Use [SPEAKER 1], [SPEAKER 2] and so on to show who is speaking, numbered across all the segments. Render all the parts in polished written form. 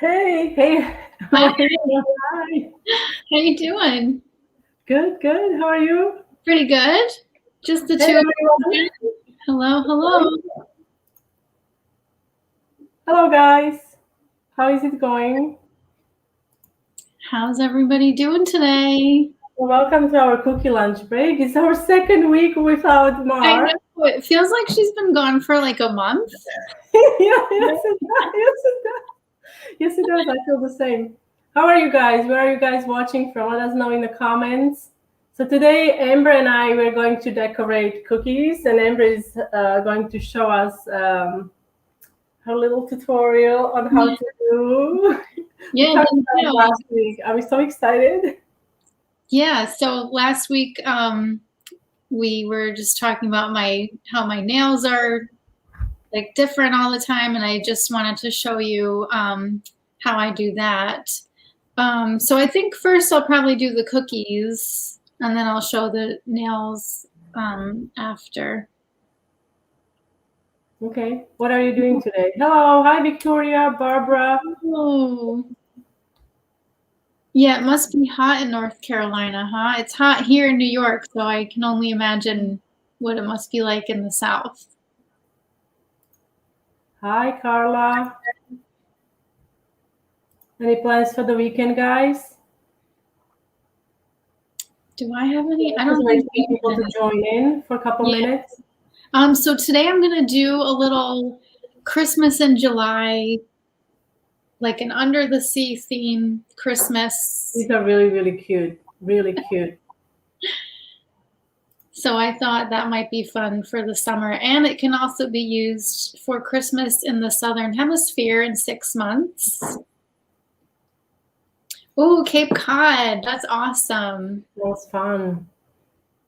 [SPEAKER 1] Hey, hey.
[SPEAKER 2] Hi.
[SPEAKER 1] Hi.
[SPEAKER 2] How you doing?
[SPEAKER 1] Good, good. How are you?
[SPEAKER 2] Pretty good. Just the
[SPEAKER 1] Hey,
[SPEAKER 2] two of
[SPEAKER 1] everyone.
[SPEAKER 2] us. Hello, hello.
[SPEAKER 1] Hello, guys. How is it going?
[SPEAKER 2] How's everybody doing today?
[SPEAKER 1] Welcome to our cookie lunch break. It's our second week without
[SPEAKER 2] I
[SPEAKER 1] Mar.
[SPEAKER 2] know it feels like she's been gone for like a month.
[SPEAKER 1] Yes, it does. Yes, it does. Yes, it does. I feel the same. How are you guys? Where are you guys watching from? Let us know in the comments. So today, Amber and I were going to decorate cookies, and Amber is going to show us her little tutorial on how to do. We
[SPEAKER 2] Yeah,
[SPEAKER 1] talked about it last week. Are we so excited?
[SPEAKER 2] yeah. So last week, we were just talking about how my nails are like different all the time, and I just wanted to show you how I do that. So I think first I'll probably do the cookies, and then I'll show the nails after.
[SPEAKER 1] Okay. What are you doing today? Hello. Hi, Victoria, Barbara.
[SPEAKER 2] Oh, yeah, it must be hot in North Carolina, huh? It's hot here in New York, so I can only imagine what it must be like in the South.
[SPEAKER 1] Hi, Carla. Any plans for the weekend, guys?
[SPEAKER 2] Do I have any? I
[SPEAKER 1] Just
[SPEAKER 2] don't
[SPEAKER 1] wait
[SPEAKER 2] think
[SPEAKER 1] for people to join in for a couple
[SPEAKER 2] yeah.
[SPEAKER 1] minutes.
[SPEAKER 2] So today I'm gonna do a little Christmas in July, like an under the sea theme Christmas.
[SPEAKER 1] These are really, really cute. Really cute.
[SPEAKER 2] So I thought that might be fun for the summer, and it can also be used for Christmas in the Southern Hemisphere in 6 months. Oh, Cape Cod. That's awesome.
[SPEAKER 1] That was fun.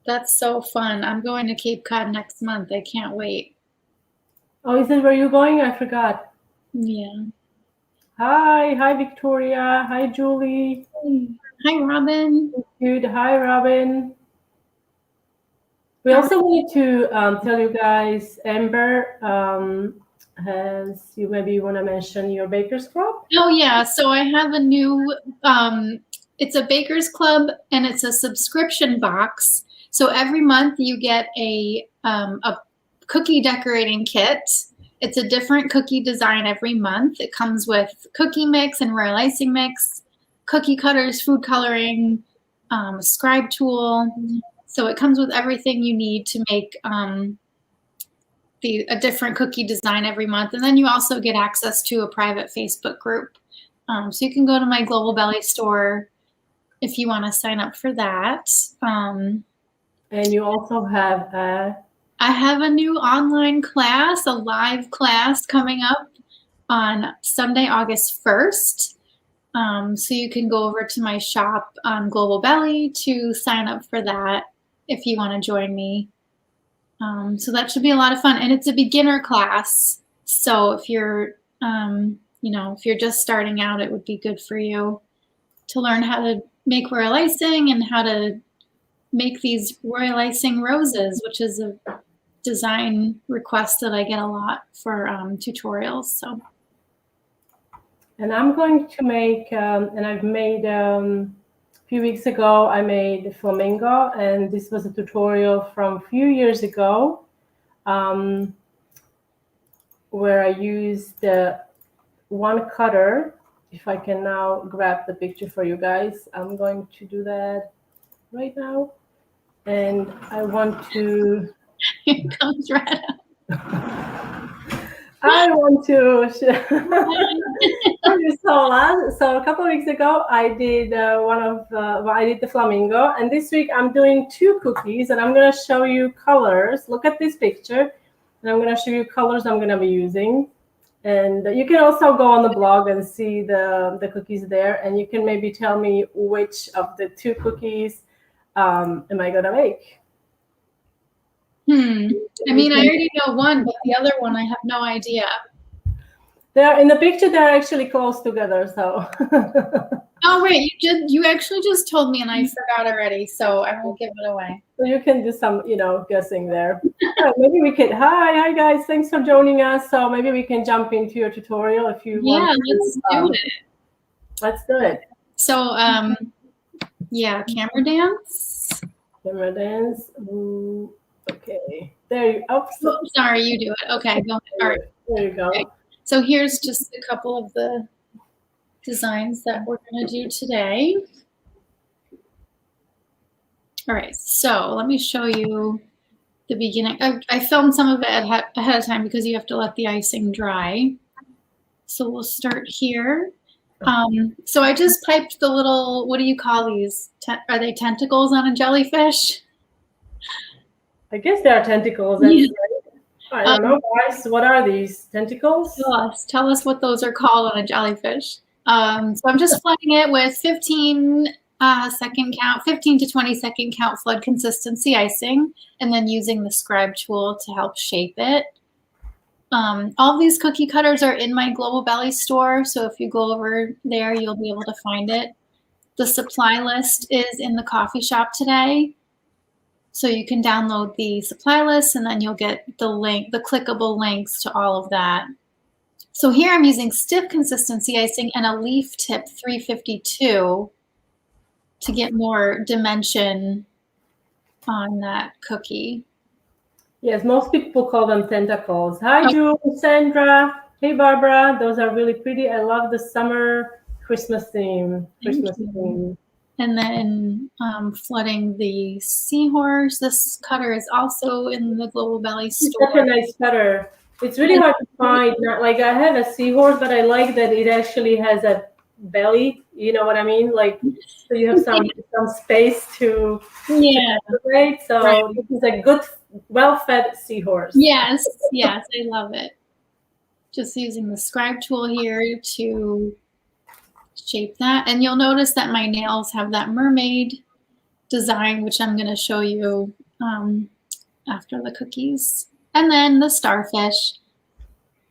[SPEAKER 2] That's so fun. I'm going to Cape Cod next month. I can't wait.
[SPEAKER 1] Oh, is it where you're going? I forgot.
[SPEAKER 2] Yeah.
[SPEAKER 1] Hi, hi, Victoria. Hi, Julie.
[SPEAKER 2] Hi, Robin.
[SPEAKER 1] Good. Hi, Robin. We also wanted to tell you guys, Amber, has you maybe want to mention your Baker's Club?
[SPEAKER 2] Oh, yeah. So I have a new, it's a Baker's Club, and it's a subscription box. So every month you get a cookie decorating kit. It's a different cookie design every month. It comes with cookie mix and royal icing mix, cookie cutters, food coloring, scribe tool. So it comes with everything you need to make a different cookie design every month. And then you also get access to a private Facebook group. So you can go to my Global Belly store if you want to sign up for that.
[SPEAKER 1] And you also have
[SPEAKER 2] I have a new online class, a live class coming up on Sunday, August 1st. So you can go over to my shop on Global Belly to sign up for that if you want to join me. So that should be a lot of fun, and it's a beginner class. So if you're, if you're just starting out, it would be good for you to learn how to make royal icing and how to make these royal icing roses, which is a design request that I get a lot for tutorials. So.
[SPEAKER 1] and I'm going to make, and I've made a few weeks ago, I made flamingo, and this was a tutorial from a few years ago, where I used the one cutter. If I can now grab the picture for you guys, I'm going to do that right now. And I want to.
[SPEAKER 2] It comes right up.
[SPEAKER 1] I want to. So a couple of weeks ago, I did I did the flamingo, and this week I'm doing two cookies, and I'm going to show you colors. Look at this picture, and I'm going to show you colors I'm going to be using. And you can also go on the blog and see the cookies there, and you can maybe tell me which of the two cookies am I going to make.
[SPEAKER 2] I mean, I already know one, but the other one I have no idea.
[SPEAKER 1] They're in the picture. They're actually close together. So.
[SPEAKER 2] Oh, wait, you actually just told me and I forgot already, so I won't give it away.
[SPEAKER 1] So you can do some, guessing there. All right, maybe we could, hi guys, thanks for joining us. So maybe we can jump into your tutorial if you want to.
[SPEAKER 2] Let's do it.
[SPEAKER 1] Let's do it.
[SPEAKER 2] So, yeah, camera dance.
[SPEAKER 1] Camera dance. Ooh, okay. There you go.
[SPEAKER 2] Oh, sorry, you do it. Okay, go ahead. All right.
[SPEAKER 1] There you go.
[SPEAKER 2] Okay. So here's just a couple of the designs that we're going to do today. All right, so let me show you the beginning. I filmed some of it ahead of time because you have to let the icing dry. So we'll start here. So I just piped the little, what do you call these? Are they tentacles on a jellyfish?
[SPEAKER 1] I guess they are tentacles.
[SPEAKER 2] Yeah.
[SPEAKER 1] I don't know, guys. What are these? Tentacles?
[SPEAKER 2] Tell us what those are called on a jellyfish. So I'm just flooding it with 15 to 20 second count flood consistency icing, and then using the scribe tool to help shape it. All these cookie cutters are in my Global Belly store, so if you go over there, you'll be able to find it. The supply list is in the coffee shop today, so you can download the supply list, and then you'll get the link, the clickable links to all of that. So here I'm using stiff consistency icing and a leaf tip 352 to get more dimension on that cookie.
[SPEAKER 1] Yes, most people call them tentacles. Hi, Jules, Sandra. Hey, Barbara. Those are really pretty. I love the summer Christmas theme.
[SPEAKER 2] And then flooding the seahorse. This cutter is also in the Global Belly store.
[SPEAKER 1] Such a nice cutter. It's really hard to find. Like I have a seahorse, but I like that it actually has a belly. You know what I mean? Like, so you have some space to separate. So this is a good, well-fed seahorse.
[SPEAKER 2] Yes, I love it. Just using the scribe tool here to shape that. And you'll notice that my nails have that mermaid design, which I'm going to show you after the cookies. And then the starfish.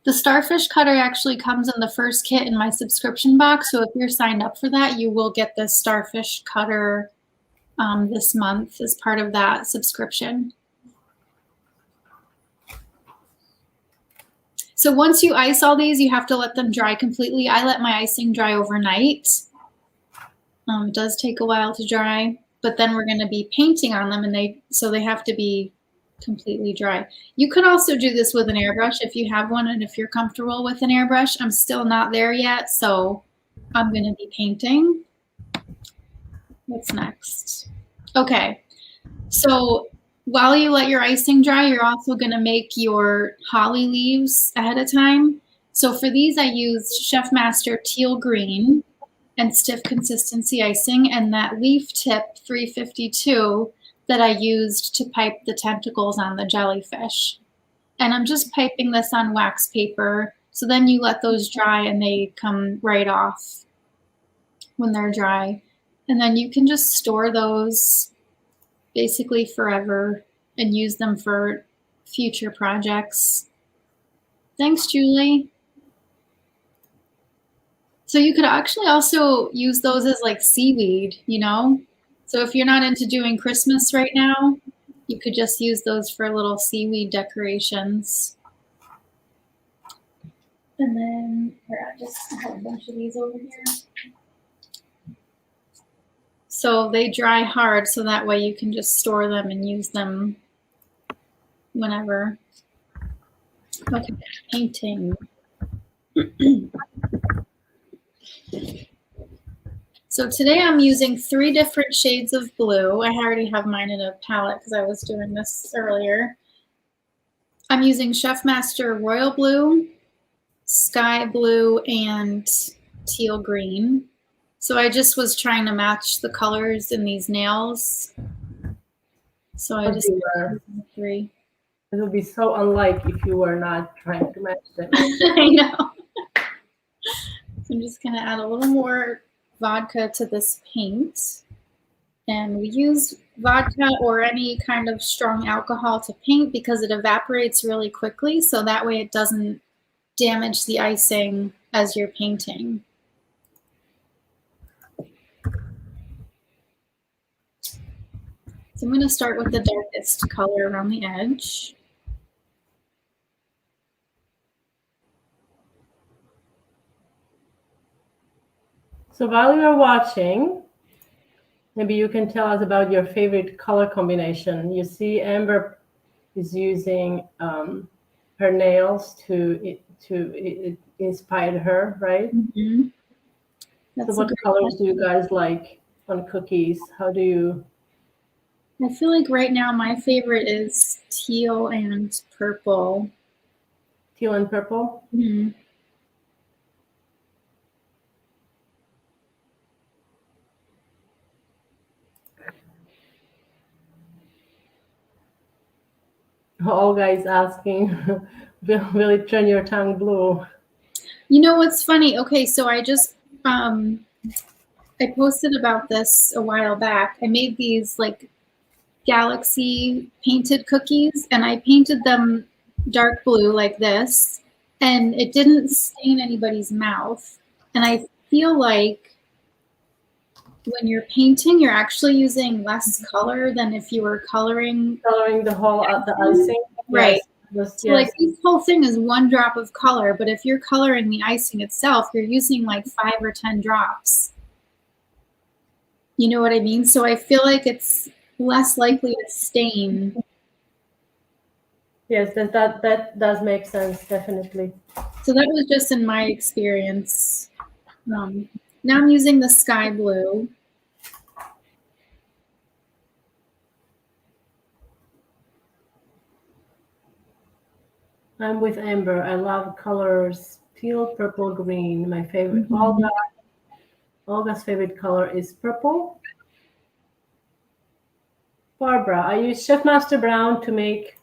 [SPEAKER 2] The starfish cutter actually comes in the first kit in my subscription box. So if you're signed up for that, you will get the starfish cutter this month as part of that subscription. So once you ice all these, you have to let them dry completely. I let my icing dry overnight. It does take a while to dry, but then we're going to be painting on them, and so they have to be completely dry. You could also do this with an airbrush if you have one and if you're comfortable with an airbrush. I'm still not there yet, so I'm going to be painting. What's next? Okay, so while you let your icing dry, you're also going to make your holly leaves ahead of time. So for these, I used Chef Master Teal Green and stiff consistency icing, and that leaf tip 352 that I used to pipe the tentacles on the jellyfish. And I'm just piping this on wax paper. So then you let those dry and they come right off when they're dry. And then you can just store those basically forever and use them for future projects. Thanks, Julie. So you could actually also use those as like seaweed, you know? So if you're not into doing Christmas right now, you could just use those for little seaweed decorations. And then I just have a bunch of these over here. So they dry hard, so that way you can just store them and use them whenever. Okay, painting. So today I'm using 3 different shades of blue. I already have mine in a palette because I was doing this earlier. I'm using Chef Master Royal Blue, Sky Blue, and Teal Green. So I just was trying to match the colors in these nails. So I just used 3.
[SPEAKER 1] It would be so unlike if you were not trying to match them.
[SPEAKER 2] I know. So I'm just going to add a little more vodka to this paint. And we use vodka or any kind of strong alcohol to paint because it evaporates really quickly. So that way it doesn't damage the icing as you're painting. So I'm going to start with the darkest color around the edge.
[SPEAKER 1] So while you're watching, maybe you can tell us about your favorite color combination. You see Amber is using her nails to inspire her, right?
[SPEAKER 2] Mm-hmm.
[SPEAKER 1] So what colors do you guys like on cookies? How do you?
[SPEAKER 2] I feel like right now my favorite is teal and purple.
[SPEAKER 1] Teal and purple?
[SPEAKER 2] Mm-hmm.
[SPEAKER 1] Olga is asking, will it turn your tongue blue?
[SPEAKER 2] You know what's funny? Okay, so I just I posted about this a while back. I made these like galaxy painted cookies, and I painted them dark blue like this, and it didn't stain anybody's mouth. And I feel like when you're painting, you're actually using less color than if you were coloring
[SPEAKER 1] the whole the icing,
[SPEAKER 2] right?
[SPEAKER 1] Yes,
[SPEAKER 2] so like this whole thing is one drop of color, but if you're coloring the icing itself, you're using like 5 or 10 drops. You know what I mean? So I feel like it's less likely to stain.
[SPEAKER 1] Yes, that does make sense, definitely.
[SPEAKER 2] So that was just in my experience. Now I'm using the sky blue.
[SPEAKER 1] I'm with Amber. I love colors teal, purple, green. My favorite.
[SPEAKER 2] Mm-hmm.
[SPEAKER 1] Olga's favorite color is purple. Barbara, I used Chef Master Brown to make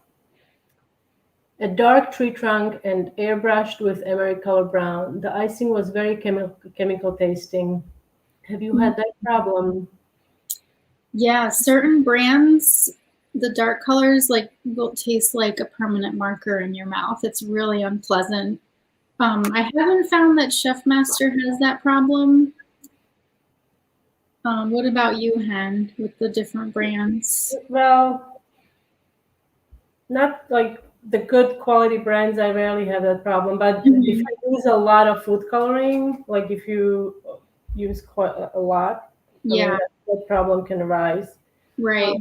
[SPEAKER 1] a dark tree trunk and airbrushed with emery color brown. The icing was very chemical tasting. Have you had that problem?
[SPEAKER 2] Yeah, certain brands, the dark colors like will taste like a permanent marker in your mouth. It's really unpleasant. I haven't found that Chef Master has that problem. What about you, Hen, with the different brands?
[SPEAKER 1] Well, not like the good quality brands. I rarely have that problem, but if you use a lot of food coloring, like if you use quite a lot,
[SPEAKER 2] Yeah,
[SPEAKER 1] that problem can arise.
[SPEAKER 2] right.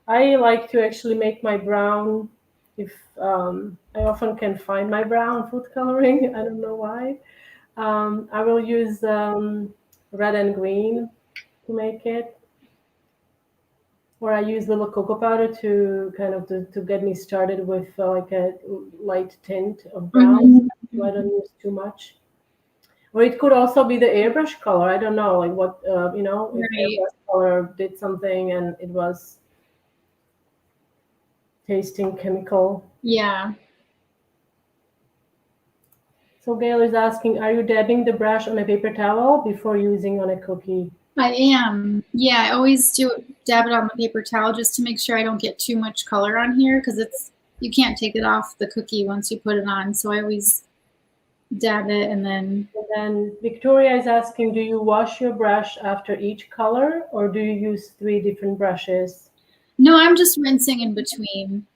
[SPEAKER 1] I like to actually make my brown. If I often can find my brown food coloring, I don't know why. I will use red and green to make it, or I use little cocoa powder to kind of to get me started with like a light tint of brown. So I don't use too much. Or it could also be the airbrush color. I don't know, like what if airbrush color did something and it was tasting chemical.
[SPEAKER 2] Yeah.
[SPEAKER 1] So Gail is asking, are you dabbing the brush on a paper towel before using on a cookie?
[SPEAKER 2] I am. Yeah, I always dab it on the paper towel just to make sure I don't get too much color on here because you can't take it off the cookie once you put it on. So I always dab it and then.
[SPEAKER 1] And then Victoria is asking, do you wash your brush after each color or do you use 3 different brushes?
[SPEAKER 2] No, I'm just rinsing in between.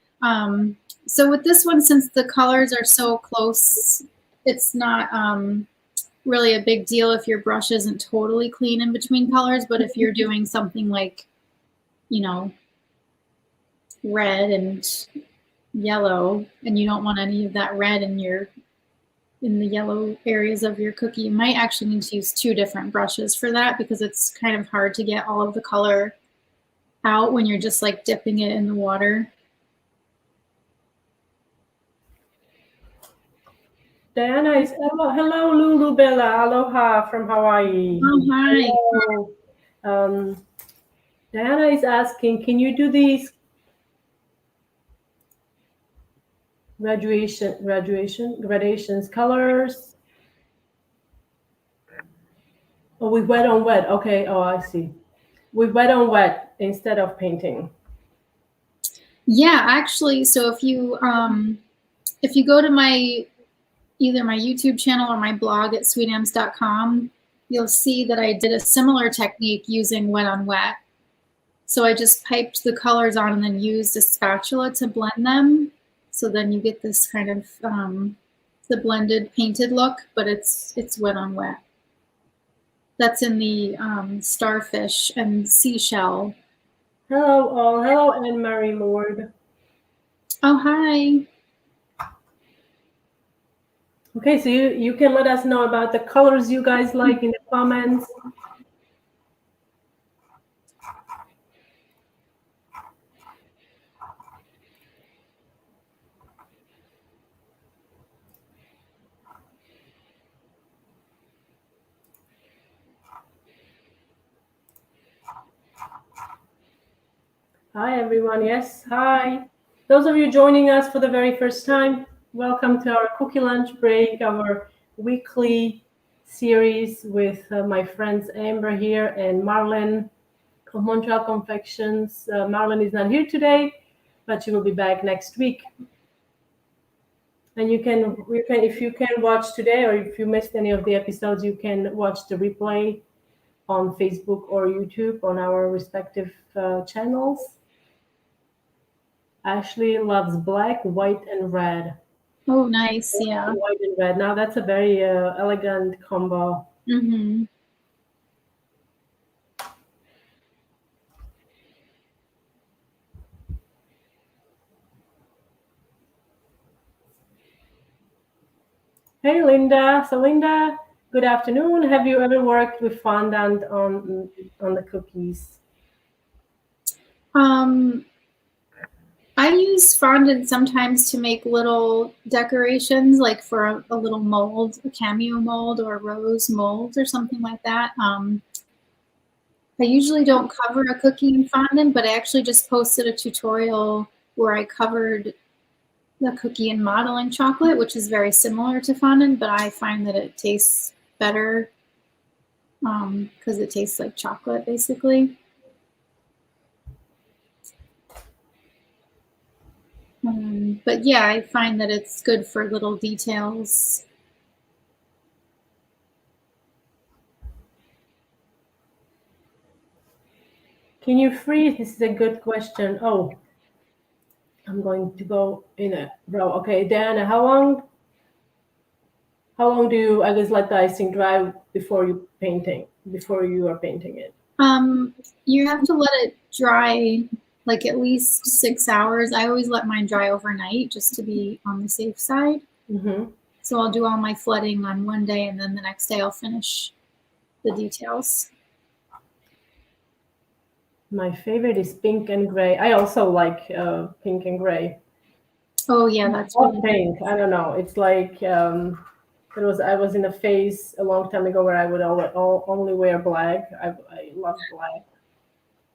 [SPEAKER 2] So with this one, since the colors are so close, it's not really a big deal if your brush isn't totally clean in between colors. But if you're doing something like, red and yellow, and you don't want any of that red in the yellow areas of your cookie, you might actually need to use 2 different brushes for that because it's kind of hard to get all of the color out when you're just like dipping it in the water.
[SPEAKER 1] Diana is, hello Lulu Bella, aloha from Hawaii.
[SPEAKER 2] Oh, hi.
[SPEAKER 1] Hello. Diana is asking, can you do these gradations, colors? Oh, with wet on wet. Okay. Oh, I see. With wet on wet instead of painting.
[SPEAKER 2] Yeah, actually, so if you go to either my YouTube channel or my blog at sweetams.com, you'll see that I did a similar technique using wet on wet. So I just piped the colors on and then used a spatula to blend them. So then you get this kind of the blended painted look, but it's wet on wet. That's in the starfish and seashell.
[SPEAKER 1] Hello all. Hello, Anne Marie Lord.
[SPEAKER 2] Oh, hi.
[SPEAKER 1] Okay, so you can let us know about the colors you guys like in the comments. Hi, everyone. Yes, hi. Those of you joining us for the very first time, welcome to our cookie lunch break, our weekly series with my friends Amber here and Marlyn of Montreal Confections. Marlyn is not here today, but she will be back next week. And you can, if you can watch today, or if you missed any of the episodes, you can watch the replay on Facebook or YouTube on our respective channels. Ashley loves black, white, and red.
[SPEAKER 2] Oh, nice. Yeah.
[SPEAKER 1] White and red. Now that's a very elegant combo.
[SPEAKER 2] Mm-hmm.
[SPEAKER 1] Hey, Linda. So, Linda, good afternoon. Have you ever worked with fondant on the cookies?
[SPEAKER 2] I use fondant sometimes to make little decorations, like for a little mold, a cameo mold or a rose mold or something like that. I usually don't cover a cookie in fondant, but I actually just posted a tutorial where I covered the cookie in modeling chocolate, which is very similar to fondant, but I find that it tastes better because it tastes like chocolate, basically. But yeah, I find that it's good for little details.
[SPEAKER 1] Can you freeze? This is a good question. Oh, I'm going to go in a row. Okay, Diana, how long do you, I guess, let the icing dry before you are painting it?
[SPEAKER 2] You have to let it dry like at least 6 hours. I always let mine dry overnight just to be on the safe side.
[SPEAKER 1] Mm-hmm.
[SPEAKER 2] So I'll do all my flooding on one day, and then the next day I'll finish the details.
[SPEAKER 1] My favorite is pink and gray. I also like pink and gray.
[SPEAKER 2] Oh yeah, that's
[SPEAKER 1] really pink. I don't know. It's like I was in a phase a long time ago where I would only wear black. I love black,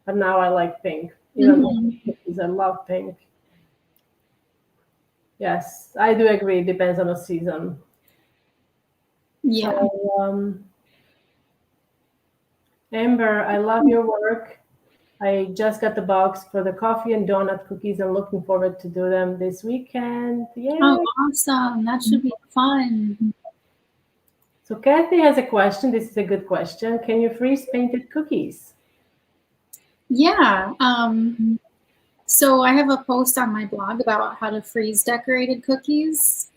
[SPEAKER 1] but now I like pink. Even I love pink. Yes, I do agree. It depends on the season.
[SPEAKER 2] Yeah.
[SPEAKER 1] So, Amber, I love your work. I just got the box for the coffee and donut cookies. I'm looking forward to do them this weekend. Yay!
[SPEAKER 2] Oh, awesome. That should be fun.
[SPEAKER 1] So Kathy has a question. This is a good question. Can you freeze painted cookies?
[SPEAKER 2] Yeah. So I have a post on my blog about how to freeze decorated cookies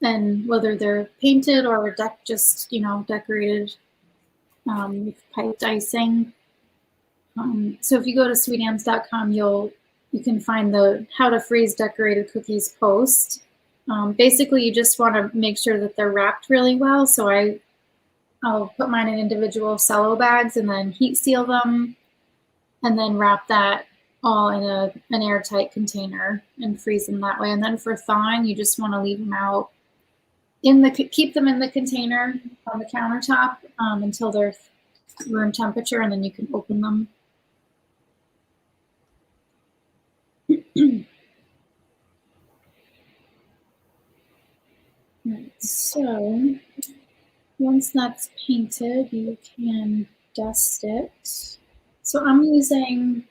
[SPEAKER 2] and whether they're painted or just, decorated with piped icing. So if you go to sweetams.com, you can find the how to freeze decorated cookies post. Basically, you just want to make sure that they're wrapped really well. So I'll put mine in individual cello bags and then heat seal them, and then wrap that all in an airtight container and freeze them that way. And then for thawing, you just want to leave them out keep them in the container on the countertop until they're room temperature, and then you can open them. Right, so once that's painted, you can dust it. So I'm using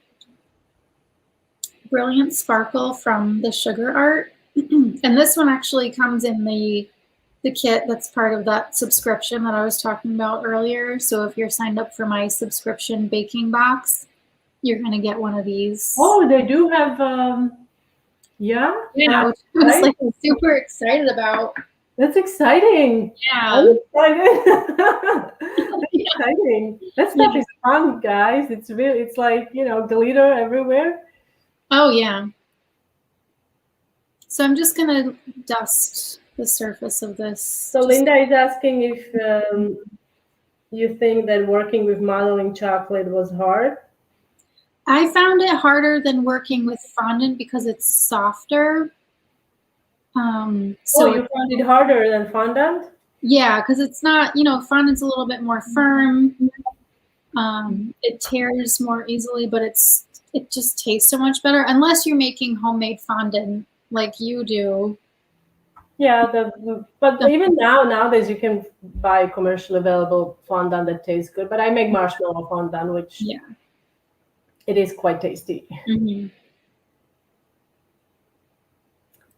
[SPEAKER 2] Brilliant Sparkle from the Sugar Art. And this one actually comes in the kit that's part of that subscription that I was talking about earlier. So if you're signed up for my subscription baking box, you're going to get one of these.
[SPEAKER 1] Oh, they do have, yeah?
[SPEAKER 2] Yeah, which I was like super excited about.
[SPEAKER 1] That's exciting.
[SPEAKER 2] Yeah.
[SPEAKER 1] I'm excited. That's exciting. That stuff is fun, guys. It's really, it's like, you know, glitter everywhere.
[SPEAKER 2] Oh, yeah. So I'm just going to dust the surface of this.
[SPEAKER 1] So Linda is asking if you think that working with modeling chocolate was hard.
[SPEAKER 2] I found it harder than working with fondant because it's softer.
[SPEAKER 1] So you found it harder than fondant?
[SPEAKER 2] Yeah, because it's not, you know, fondant's a little bit more firm. It tears more easily, but it just tastes so much better unless you're making homemade fondant like you do.
[SPEAKER 1] Yeah, but even nowadays you can buy commercially available fondant that tastes good. But I make marshmallow fondant, which it is quite tasty.
[SPEAKER 2] Mm-hmm.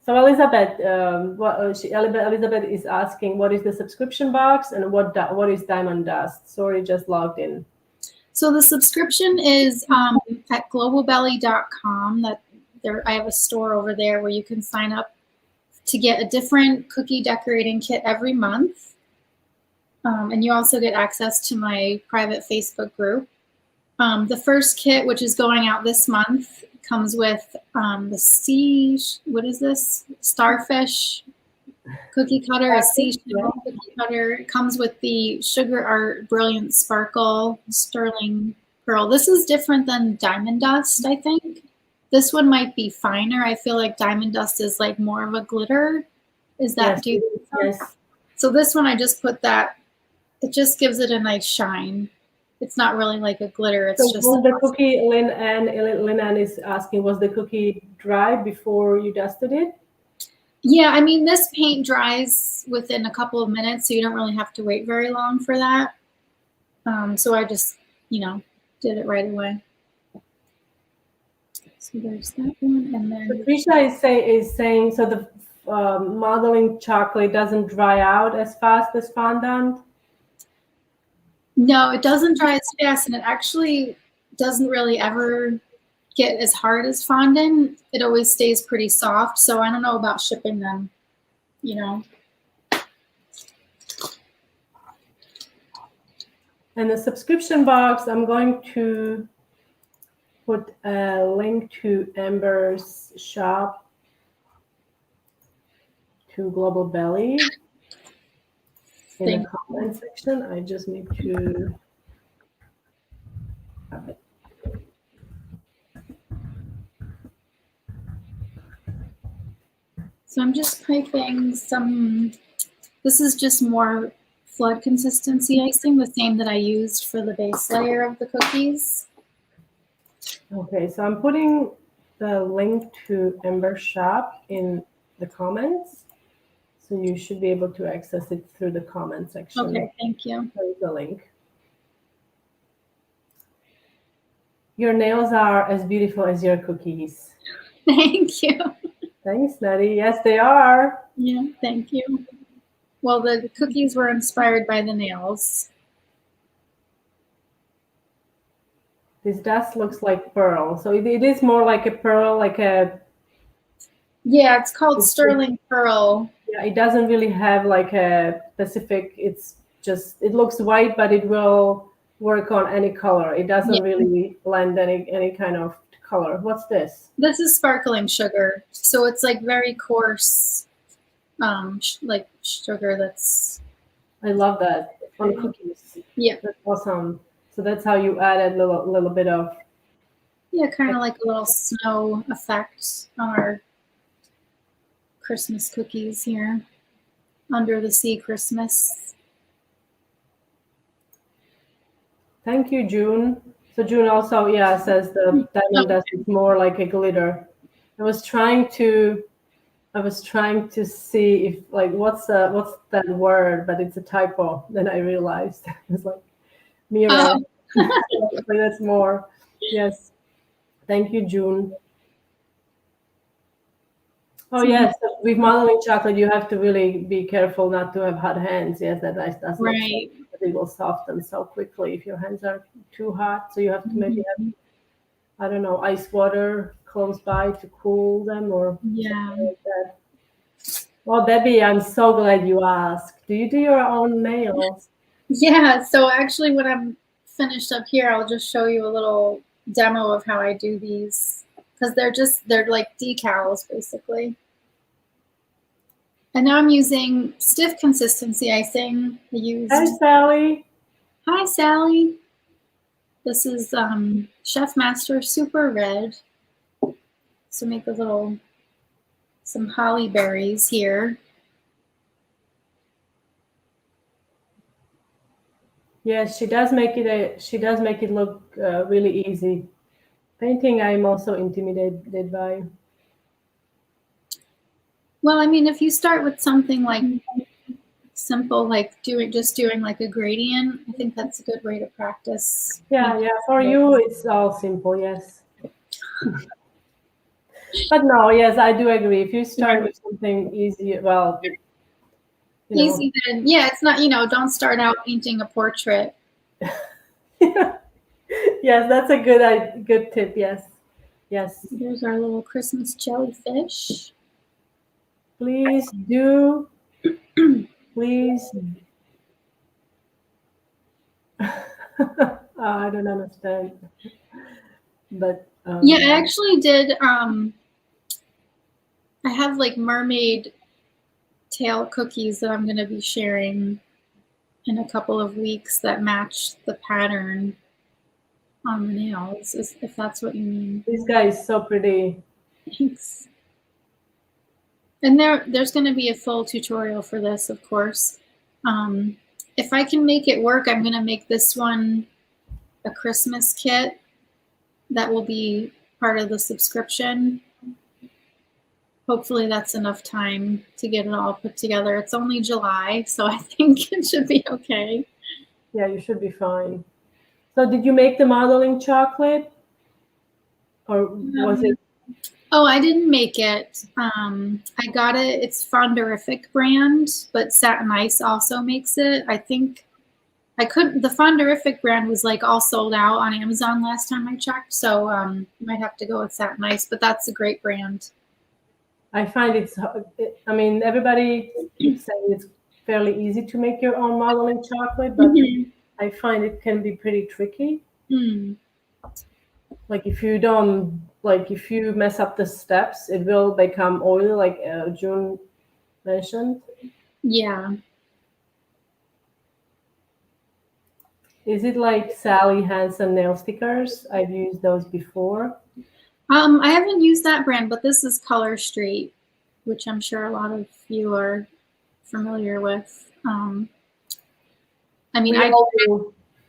[SPEAKER 1] So Elizabeth, Elizabeth is asking, what is the subscription box and what is Diamond Dust? Sorry, just logged in.
[SPEAKER 2] So the subscription is at globalbelly.com. I have a store over there where you can sign up to get a different cookie decorating kit every month. And you also get access to my private Facebook group. The first kit, which is going out this month, comes with what is this? Starfish cookie cutter, a seashell cookie cutter. It comes with the Sugar Art Brilliant Sparkle Sterling Pearl. This is different than Diamond Dust, I think. This one might be finer. I feel like Diamond Dust is like more of a glitter. Is that?
[SPEAKER 1] Yes. Yes.
[SPEAKER 2] So this one, I just put that. It just gives it a nice shine. It's not really like a glitter. It's
[SPEAKER 1] so
[SPEAKER 2] just
[SPEAKER 1] was the cookie. Lynn Ann is asking, was the cookie dry before you dusted it?
[SPEAKER 2] Yeah, I mean, this paint dries within a couple of minutes, so you don't really have to wait very long for that. So I just, you know, did it right away. So there's that one, and then
[SPEAKER 1] Patricia is saying, so the modeling chocolate doesn't dry out as fast as fondant?
[SPEAKER 2] No, it doesn't dry as fast, and it actually doesn't really ever get as hard as fondant. It always stays pretty soft, so I don't know about shipping them, you know.
[SPEAKER 1] And the subscription box, I'm going to put a link to Amber's shop to Global Belly in the comment section. I just need to have it.
[SPEAKER 2] So I'm just piping some, this is just more flood consistency icing, the same that I used for the base layer of the cookies.
[SPEAKER 1] Okay, so I'm putting the link to Amber's shop in the comments. So you should be able to access it through the comment section.
[SPEAKER 2] Okay, thank you.
[SPEAKER 1] There's the link. Your nails are as beautiful as your cookies.
[SPEAKER 2] Thank you.
[SPEAKER 1] Thanks, Natty. Yes, they are.
[SPEAKER 2] Yeah, thank you. Well, the cookies were inspired by the nails.
[SPEAKER 1] This dust looks like pearl. So it is more like a pearl, like a...
[SPEAKER 2] Yeah, it's called sterling pearl.
[SPEAKER 1] Yeah, it doesn't really have like a specific, it's just, it looks white, but it will work on any color. It doesn't really blend any kind of color. What's this?
[SPEAKER 2] This is sparkling sugar. So it's like very coarse, like sugar that's...
[SPEAKER 1] I love that on cookies.
[SPEAKER 2] Yeah.
[SPEAKER 1] That's awesome. So that's how you add a little bit of...
[SPEAKER 2] Yeah, kind of like a little snow effect on our Christmas cookies here. Under the Sea Christmas.
[SPEAKER 1] Thank you, June. So June also, says the diamond dust is more like a glitter. I was trying to see if like what's that word, but it's a typo. Then I realized it's like mirror. Like that's more. Yes. Thank you, June. Oh yes, with modeling chocolate, you have to really be careful not to have hot hands. Yes, that's
[SPEAKER 2] right.
[SPEAKER 1] It will soften so quickly if your hands are too hot. So you have to maybe have I don't know, ice water close by to cool them or
[SPEAKER 2] Yeah.
[SPEAKER 1] something like that. Well, Debbie, I'm so glad you asked. Do you do your own nails?
[SPEAKER 2] Yeah, so actually when I'm finished up here, I'll just show you a little demo of how I do these, because they're like decals basically. And now I'm using stiff consistency icing.
[SPEAKER 1] Hi, Sally.
[SPEAKER 2] Hi, Sally. This is Chef Master Super Red. So make some holly berries here.
[SPEAKER 1] Yes, she does make it look really easy. Painting, I'm also intimidated by.
[SPEAKER 2] Well, I mean, if you start with something like simple, like just doing like a gradient, I think that's a good way to practice.
[SPEAKER 1] Yeah, for you, it's all simple, yes. But no, yes, I do agree. If you start with something easy, well,
[SPEAKER 2] easy, then yeah, it's not, don't start out painting a portrait.
[SPEAKER 1] Yes, that's a good tip. Yes.
[SPEAKER 2] There's our little Christmas jellyfish.
[SPEAKER 1] Please do. Please. I don't understand. But
[SPEAKER 2] yeah, I actually did. I have like mermaid tail cookies that I'm going to be sharing in a couple of weeks that match the pattern on the nails, if that's what you mean.
[SPEAKER 1] This guy is so pretty.
[SPEAKER 2] Thanks. And there's going to be a full tutorial for this, of course. If I can make it work, I'm going to make this one a Christmas kit that will be part of the subscription. Hopefully that's enough time to get it all put together. It's only July, so I think it should be okay.
[SPEAKER 1] Yeah, you should be fine. So did you make the modeling chocolate? Or was it?
[SPEAKER 2] Oh, I didn't make it. I got it. It's Fonderific brand, but Satin Ice also makes it. I think I couldn't. The Fonderific brand was like all sold out on Amazon last time I checked, so you might have to go with Satin Ice, but that's a great brand.
[SPEAKER 1] I find I mean, everybody keeps saying it's fairly easy to make your own modeling chocolate, but I find it can be pretty tricky. Like if you mess up the steps, it will become oily, like June mentioned.
[SPEAKER 2] Yeah.
[SPEAKER 1] Is it like Sally Hansen nail stickers? I've used those before.
[SPEAKER 2] I haven't used that brand, but this is Color Street, which I'm sure a lot of you are familiar with. I mean,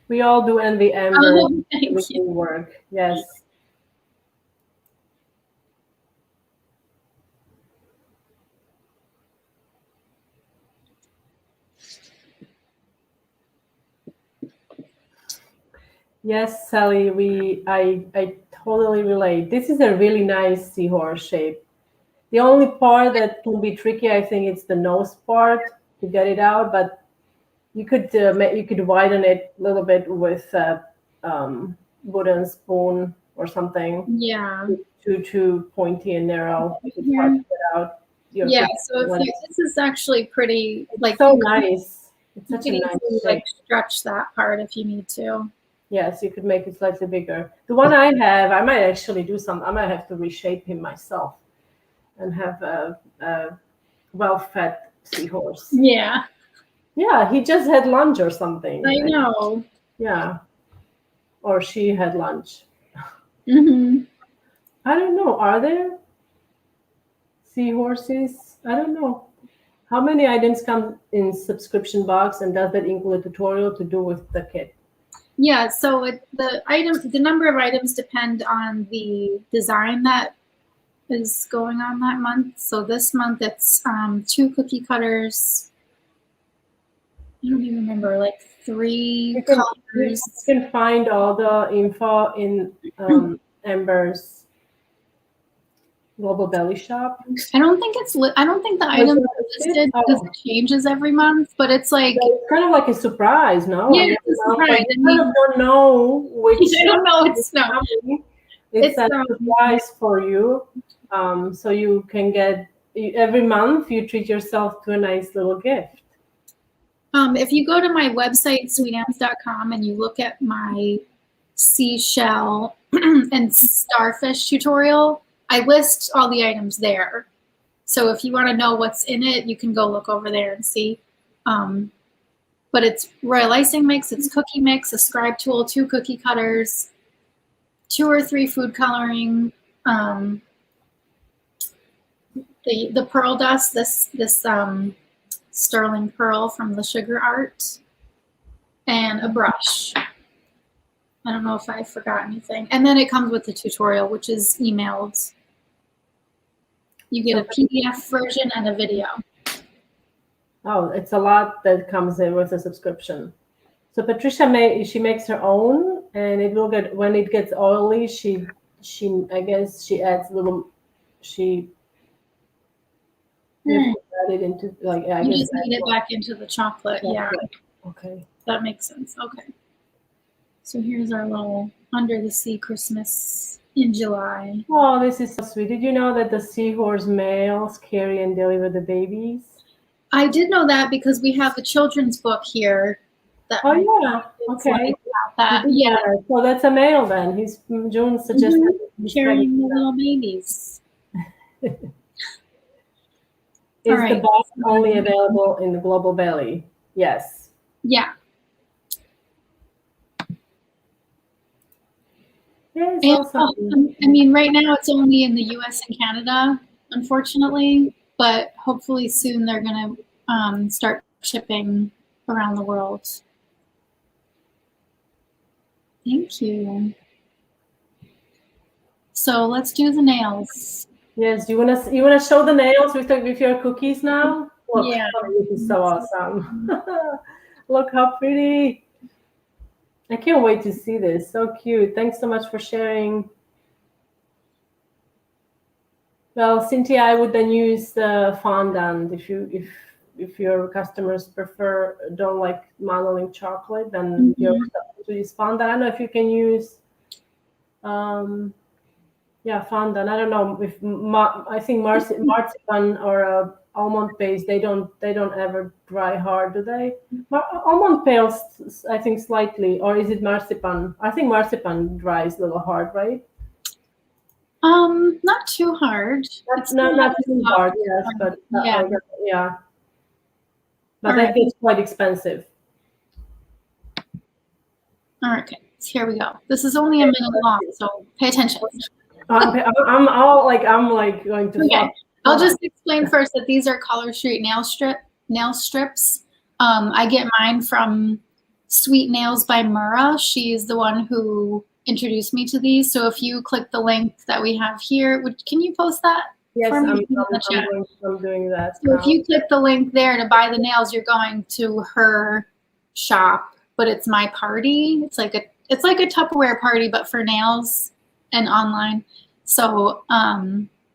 [SPEAKER 1] we all do envy Amber.
[SPEAKER 2] Oh, thank you.
[SPEAKER 1] Work. Yes. Yes, Sally, I totally relate. This is a really nice seahorse shape. The only part that can be tricky, I think, it's the nose part to get it out, but you could widen it a little bit with a wooden spoon or something.
[SPEAKER 2] Yeah.
[SPEAKER 1] Too pointy and narrow. It's hard to get out.
[SPEAKER 2] Yeah. So this is actually pretty like
[SPEAKER 1] so nice. It's such a nice shape.
[SPEAKER 2] Like stretch that part if you need to.
[SPEAKER 1] Yes, you could make it slightly bigger. The one I have, I might actually do some. I might have to reshape him myself and have a well-fed seahorse.
[SPEAKER 2] Yeah.
[SPEAKER 1] Yeah, he just had lunch or something.
[SPEAKER 2] I know.
[SPEAKER 1] Yeah. Or she had lunch.
[SPEAKER 2] I
[SPEAKER 1] don't know. Are there seahorses? I don't know. How many items come in subscription box, and does that include a tutorial to do with the kit?
[SPEAKER 2] Yeah, so the number of items depend on the design that is going on that month. So this month it's 2 cookie cutters. I don't even remember, like 3 colors.
[SPEAKER 1] You can find all the info in Amber's Global Belly Shop.
[SPEAKER 2] I don't think the items are listed because it changes every month, but it's like
[SPEAKER 1] it's kind of like a surprise, no?
[SPEAKER 2] Yeah, it's a surprise.
[SPEAKER 1] Like, you kind of don't know which.
[SPEAKER 2] I don't know it's not.
[SPEAKER 1] It's a surprise for you. So you can get, every month you treat yourself to a nice little gift.
[SPEAKER 2] If you go to my website, sweetams.com, and you look at my seashell and starfish tutorial, I list all the items there. So if you want to know what's in it, you can go look over there and see. But it's royal icing mix, it's cookie mix, a scribe tool, 2 cookie cutters, 2 or 3 food coloring, the pearl dust, this sterling pearl from the Sugar Art, and a brush. I don't know if I forgot anything. And then it comes with the tutorial, which is emailed. You get a PDF version and a video.
[SPEAKER 1] Oh, it's a lot that comes in with a subscription. So Patricia she makes her own, and it will get, when it gets oily, she I guess she adds a little, add it into, like, I
[SPEAKER 2] You
[SPEAKER 1] guess
[SPEAKER 2] just need it back into the chocolate. Yeah.
[SPEAKER 1] Okay.
[SPEAKER 2] That makes sense. Okay. So here's our little under the sea Christmas in July.
[SPEAKER 1] Oh, this is so sweet. Did you know that the seahorse males carry and deliver the babies?
[SPEAKER 2] I did know that because we have a children's book here.
[SPEAKER 1] Oh yeah. Okay.
[SPEAKER 2] That. Yeah.
[SPEAKER 1] So that's a male then. June suggested
[SPEAKER 2] carrying the little babies.
[SPEAKER 1] Is the box only available in the Global Belly? Yes.
[SPEAKER 2] Yeah.
[SPEAKER 1] Yeah,
[SPEAKER 2] and, awesome. I mean, right now it's only in the US and Canada, unfortunately, but hopefully soon they're going to start shipping around the world. Thank you. So let's do the nails.
[SPEAKER 1] Yes, you wanna show the nails with your cookies now? Look,
[SPEAKER 2] yeah.
[SPEAKER 1] Oh, this is so awesome. Look how pretty. I can't wait to see this. So cute. Thanks so much for sharing. Well, Cynthia, I would then use the fondant if your customers don't like modeling chocolate, then you're to use fondant. I don't know if you can use fondant. I don't know if I think marzipan or almond paste, they don't ever dry hard, do they? Almond paste, I think slightly, or is it marzipan? I think marzipan dries a little hard, right?
[SPEAKER 2] Not too hard.
[SPEAKER 1] Not too hard, yes, but yeah. But that gets quite expensive.
[SPEAKER 2] All right, okay. So here we go. This is only a minute long, so pay attention.
[SPEAKER 1] I'm going to.
[SPEAKER 2] Okay. I'll just explain first that these are Color Street nail strips. I get mine from Sweet Nails by Mura. She's the one who introduced me to these. So if you click the link that we have here, can you post that?
[SPEAKER 1] Yes, I'm doing that.
[SPEAKER 2] So if you click the link there to buy the nails, you're going to her shop, but it's my party. It's like a Tupperware party, but for nails and online. So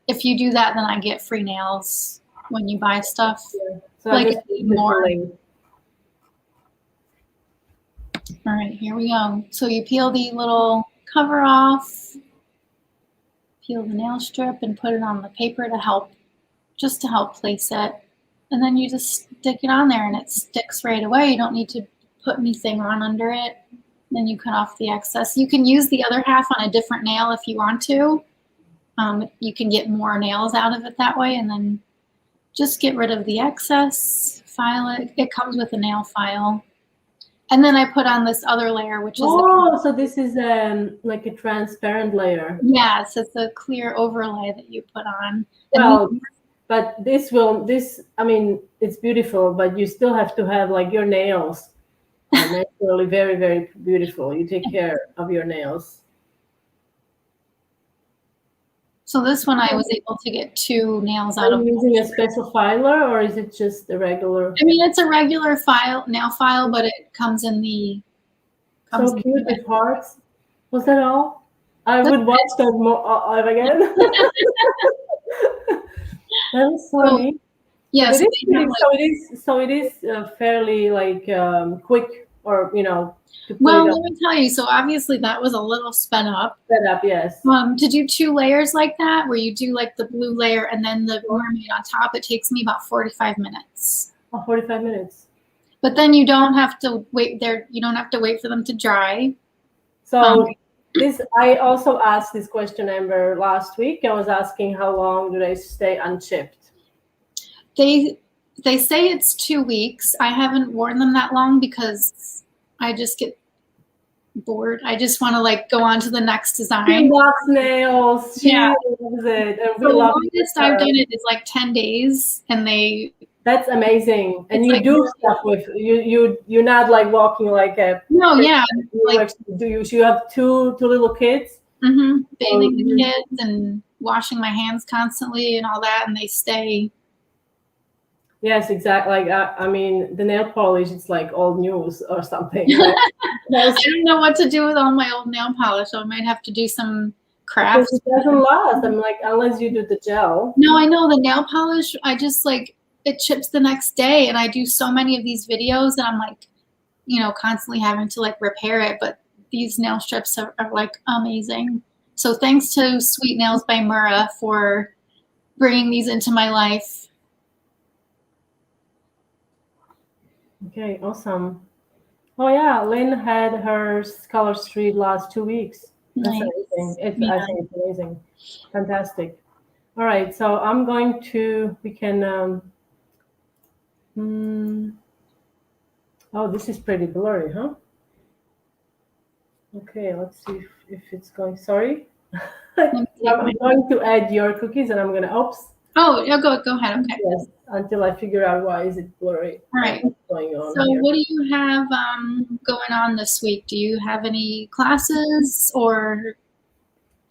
[SPEAKER 2] if you do that, then I get free nails when you buy stuff.
[SPEAKER 1] Yeah. So like
[SPEAKER 2] more. All right, here we go. So you peel the little cover off, peel the nail strip and put it on the paper to help place it. And then you just stick it on there and it sticks right away. You don't need to put anything on under it. Then you cut off the excess. You can use the other half on a different nail if you want to. You can get more nails out of it that way, and then just get rid of the excess, file it. It comes with a nail file. And then I put on this other layer, which is...
[SPEAKER 1] Oh, so this is like a transparent layer.
[SPEAKER 2] Yes, it's a clear overlay that you put on.
[SPEAKER 1] Well, but I mean, it's beautiful, but you still have to have like your nails are naturally very, very beautiful. You take care of your nails.
[SPEAKER 2] So this one I was able to get 2 nails out of.
[SPEAKER 1] Are you using a special filer or is it just a regular?
[SPEAKER 2] I mean, it's a regular nail file, but it comes in the.
[SPEAKER 1] So cute with hearts. Was that all? I would watch that more again. That was funny.
[SPEAKER 2] Yes.
[SPEAKER 1] So it is fairly like quick or to put
[SPEAKER 2] Well,
[SPEAKER 1] it
[SPEAKER 2] let me tell you. So obviously that was a little sped up.
[SPEAKER 1] set up? Yes.
[SPEAKER 2] To do 2 layers like that, where you do like the blue layer and then the mermaid on top, it takes me about 45 minutes.
[SPEAKER 1] Oh, 45 minutes.
[SPEAKER 2] But then you don't have to wait there. You don't have to wait for them to dry.
[SPEAKER 1] So I also asked this question, Amber, last week. I was asking how long do they stay unchipped?
[SPEAKER 2] They say it's 2 weeks. I haven't worn them that long because I just get bored. I just want to like go on to the next design.
[SPEAKER 1] She loves nails. She
[SPEAKER 2] Yeah.
[SPEAKER 1] loves it. And
[SPEAKER 2] The longest I've done it is like 10 days, and
[SPEAKER 1] that's amazing. And
[SPEAKER 2] it's
[SPEAKER 1] you
[SPEAKER 2] like
[SPEAKER 1] do
[SPEAKER 2] really
[SPEAKER 1] stuff with you're not like walking like a
[SPEAKER 2] like
[SPEAKER 1] you have two little kids.
[SPEAKER 2] bathing the kids and washing my hands constantly and all that, and they stay.
[SPEAKER 1] Yes, exactly. Like I mean, the nail polish, it's like old news or something. Right?
[SPEAKER 2] I don't know what to do with all my old nail polish, so I might have to do some crafts.
[SPEAKER 1] Because it doesn't last. I'm like, unless you do the gel.
[SPEAKER 2] No, I know the nail polish. I just like it chips the next day, and I do so many of these videos, and I'm like, constantly having to like repair it. But these nail strips are like amazing. So thanks to Sweet Nails by Mura for bringing these into my life.
[SPEAKER 1] Okay, awesome. Oh yeah, Lynn had her color street last 2 weeks. That's amazing. I think it's amazing. Fantastic. All right, so I'm going to, we can, oh, this is pretty blurry, huh? Okay, let's see if it's going, sorry. I'm going to add your cookies and I'm going to, oops.
[SPEAKER 2] Oh, yeah, go ahead. Okay.
[SPEAKER 1] Yes, until I figure out why is it blurry.
[SPEAKER 2] All right.
[SPEAKER 1] What's going on
[SPEAKER 2] so
[SPEAKER 1] here?
[SPEAKER 2] What do you have going on this week? Do you have any classes or?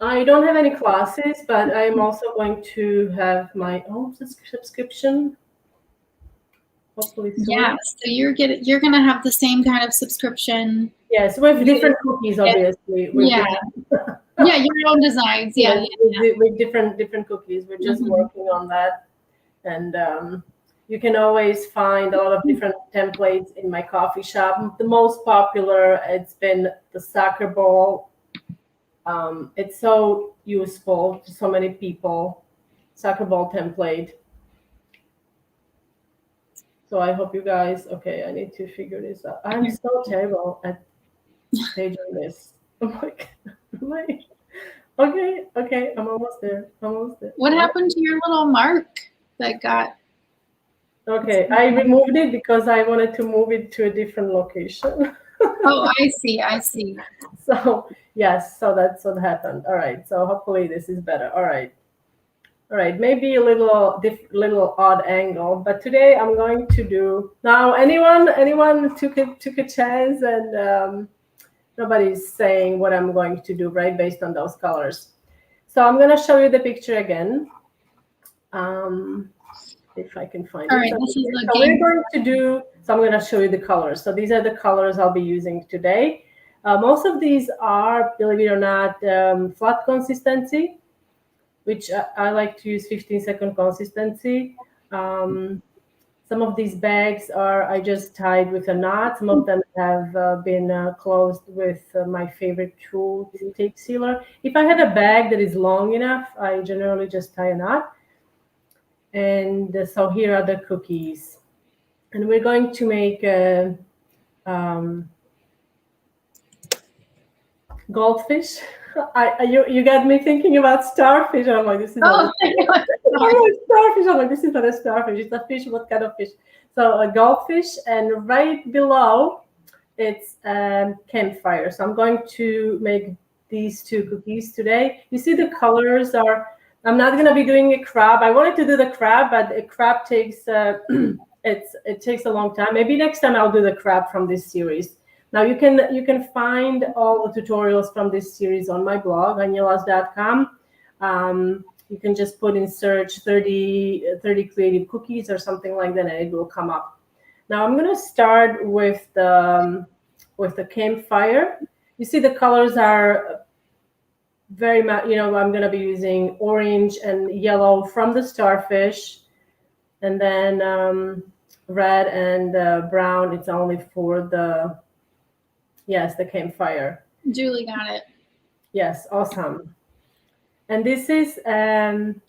[SPEAKER 1] I don't have any classes, but I'm also going to have my own subscription. Hopefully soon.
[SPEAKER 2] Yeah, so you're gonna have the same kind of subscription.
[SPEAKER 1] Yes, with different cookies, obviously.
[SPEAKER 2] Yeah, your own designs. Yeah.
[SPEAKER 1] With different cookies. We're just working on that, and you can always find a lot of different templates in my coffee shop. The most popular, it's been the soccer ball. It's so useful to so many people. Soccer ball template. So I hope you guys. Okay, I need to figure this out. I'm so terrible at staging this. I'm like, okay, I'm almost there.
[SPEAKER 2] What happened to your little mark that got?
[SPEAKER 1] Okay, I removed it because I wanted to move it to a different location.
[SPEAKER 2] Oh, I see.
[SPEAKER 1] So yes, so that's what happened. All right, so hopefully this is better. All right, maybe a little odd angle, but today I'm going to do. Now anyone took a chance, and nobody's saying what I'm going to do, right, based on those colors. So I'm going to show you the picture again. If I can find
[SPEAKER 2] All
[SPEAKER 1] it.
[SPEAKER 2] Right,
[SPEAKER 1] So we're going to do, so I'm going to show you the colors. So these are the colors I'll be using today. Most of these are, believe it or not, flat consistency, which I like to use 15-second consistency. Some of these bags I just tied with a knot. Some of them have been closed with my favorite tool, tape sealer. If I have a bag that is long enough, I generally just tie a knot. And so here are the cookies. And we're going to make a goldfish. You got me thinking about starfish. I'm like, this is not starfish. I'm like, this is not a starfish. It's a fish. What kind of fish? So a goldfish, and right below it's campfire. So I'm going to make these 2 cookies today. You see the colors are. I'm not going to be doing a crab. I wanted to do the crab, but a crab takes it takes a long time. Maybe next time I'll do the crab from this series. Now you can find all the tutorials from this series on my blog, anilas.com. You can just put in search 30 creative cookies or something like that, and it will come up. Now I'm going to start with the campfire. You see the colors are very much, I'm going to be using orange and yellow from the starfish, and then red and brown. It's only for the Yes, the Campfire.
[SPEAKER 2] Julie got it.
[SPEAKER 1] Yes, awesome. And this is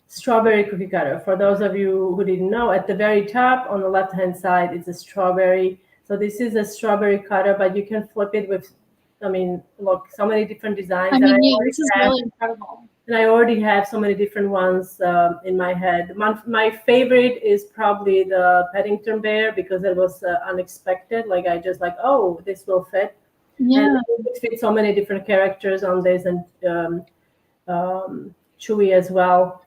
[SPEAKER 1] strawberry cookie cutter. For those of you who didn't know, at the very top on the left-hand side, it's a strawberry. So this is a strawberry cutter, but you can flip it with, I mean, look, so many different designs.
[SPEAKER 2] I mean, yeah, this is really incredible.
[SPEAKER 1] And I already have so many different ones in my head. My favorite is probably the Paddington Bear because it was unexpected. Like I just like, oh, this will fit.
[SPEAKER 2] Yeah.
[SPEAKER 1] And it fits so many different characters on this, and Chewy as well.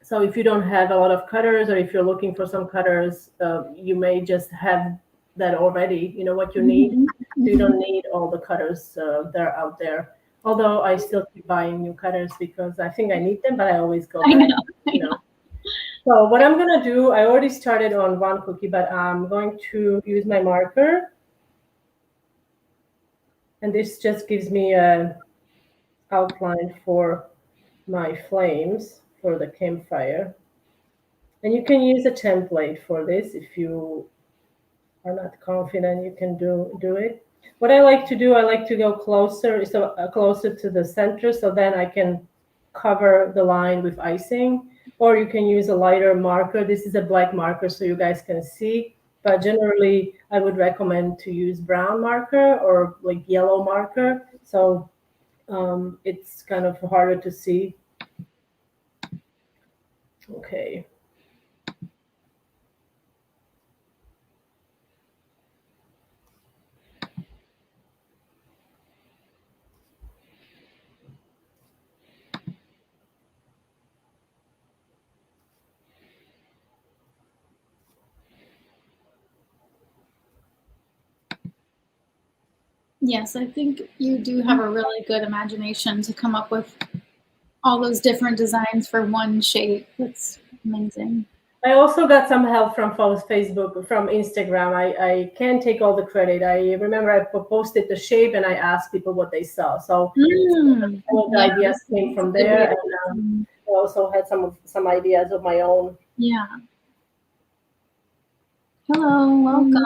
[SPEAKER 1] So if you don't have a lot of cutters, or if you're looking for some cutters, you may just have that already. You know what you need.
[SPEAKER 2] Mm-hmm.
[SPEAKER 1] So you don't need all the cutters that are out there. Although I still keep buying new cutters because I think I need them, but I always go back. You know. So what I'm gonna do, I already started on one cookie, but I'm going to use my marker. And this just gives me an outline for my flames for the campfire. And you can use a template for this if you are not confident you can do it. What I like to do, I like to go closer to the center, so then I can cover the line with icing, or you can use a lighter marker. This is a black marker so you guys can see, but generally I would recommend to use brown marker or like yellow marker, so it's kind of harder to see. Okay.
[SPEAKER 2] Yes, I think you do have a really good imagination to come up with all those different designs for one shape. That's amazing.
[SPEAKER 1] I also got some help from Facebook, from Instagram. I can't take all the credit. I remember I posted the shape and I asked people what they saw. So all the ideas came from there, and I also had some ideas of my own.
[SPEAKER 2] Yeah. Hello, welcome.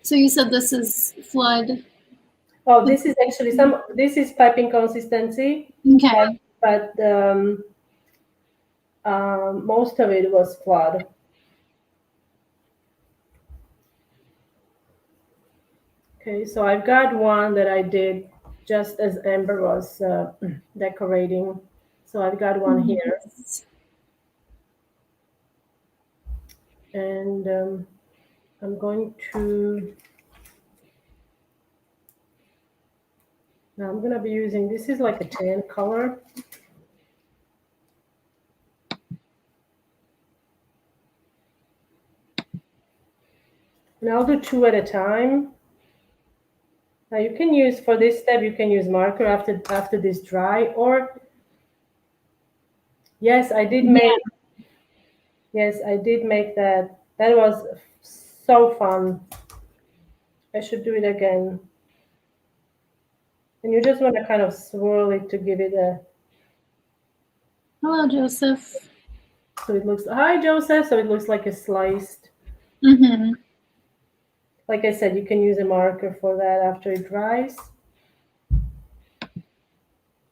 [SPEAKER 2] So you said this is flood.
[SPEAKER 1] Oh, this is actually this is piping consistency.
[SPEAKER 2] Okay.
[SPEAKER 1] But most of it was flood. Okay, so I've got one that I did just as Amber was decorating. So I've got one here. And I'm going to, now I'm going to be using, this is like a tan color. And I'll do two at a time. Now you can use, for this step, you can use marker after this dry, or, yes, I did make, yes, I did make that. That was so fun. I should do it again. And you just want to kind of swirl it to give it a...
[SPEAKER 2] Hello, Joseph.
[SPEAKER 1] So it looks, hi, Joseph. So it looks like a sliced.
[SPEAKER 2] Mm-hmm.
[SPEAKER 1] Like I said, you can use a marker for that after it dries.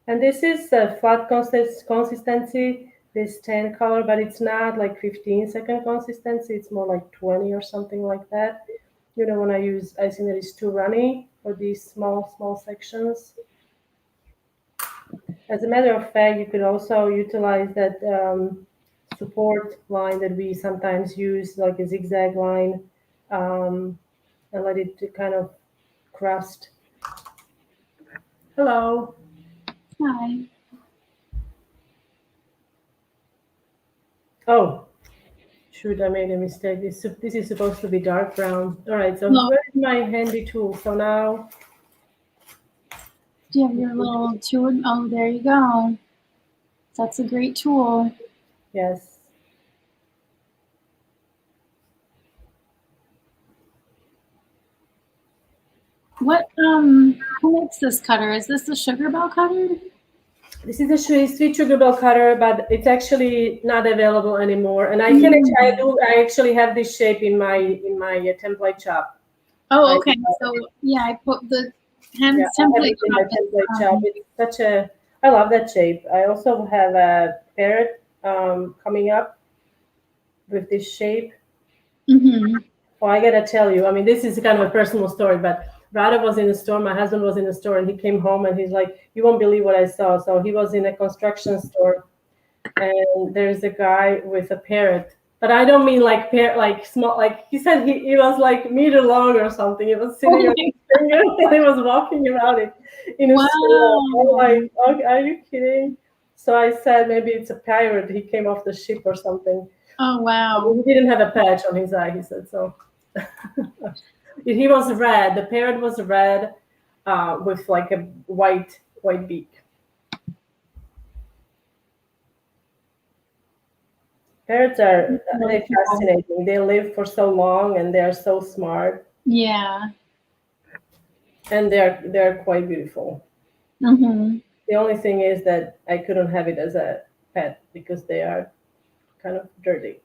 [SPEAKER 1] And this is a flat consistency, this tan color, but it's not like 15-second consistency. It's more like 20 or something like that. You know, when I use icing that is too runny for these small sections. As a matter of fact, you could also utilize that support line that we sometimes use, like a zigzag line, and let it to kind of crust. Hello.
[SPEAKER 2] Hi.
[SPEAKER 1] Oh, shoot, I made a mistake. This is supposed to be dark brown. All right, so where's my handy tool? So now...
[SPEAKER 2] Do you have your little tool? Oh, there you go. That's a great tool.
[SPEAKER 1] Yes.
[SPEAKER 2] What, who makes this cutter? Is this the Sugar Bell cutter?
[SPEAKER 1] This is a sweet sugar bell cutter, but it's actually not available anymore. And I actually have this shape in my template shop.
[SPEAKER 2] Oh, okay. So yeah, I put the hand template
[SPEAKER 1] shop. It's I love that shape. I also have a parrot coming up with this shape.
[SPEAKER 2] Mm-hmm.
[SPEAKER 1] Well, I gotta tell you, I mean, this is kind of a personal story, but Rada was in the store. My husband was in the store, and he came home, and he's like, "You won't believe what I saw." So he was in a construction store, and there's a guy with a parrot. But I don't mean like like small. Like he said, he was like meter long or something. He was sitting on his finger, and he was walking around it in a store. I'm like, okay, are you kidding? So I said, maybe it's a pirate. He came off the ship or something.
[SPEAKER 2] Oh wow!
[SPEAKER 1] He didn't have a patch on his eye. He said so. He was red. The parrot was red, with like a white beak. Parrots are fascinating. They live for so long, and they are so smart.
[SPEAKER 2] Yeah.
[SPEAKER 1] And they're quite beautiful.
[SPEAKER 2] Mm-hmm.
[SPEAKER 1] The only thing is that I couldn't have it as a pet because they are kind of dirty.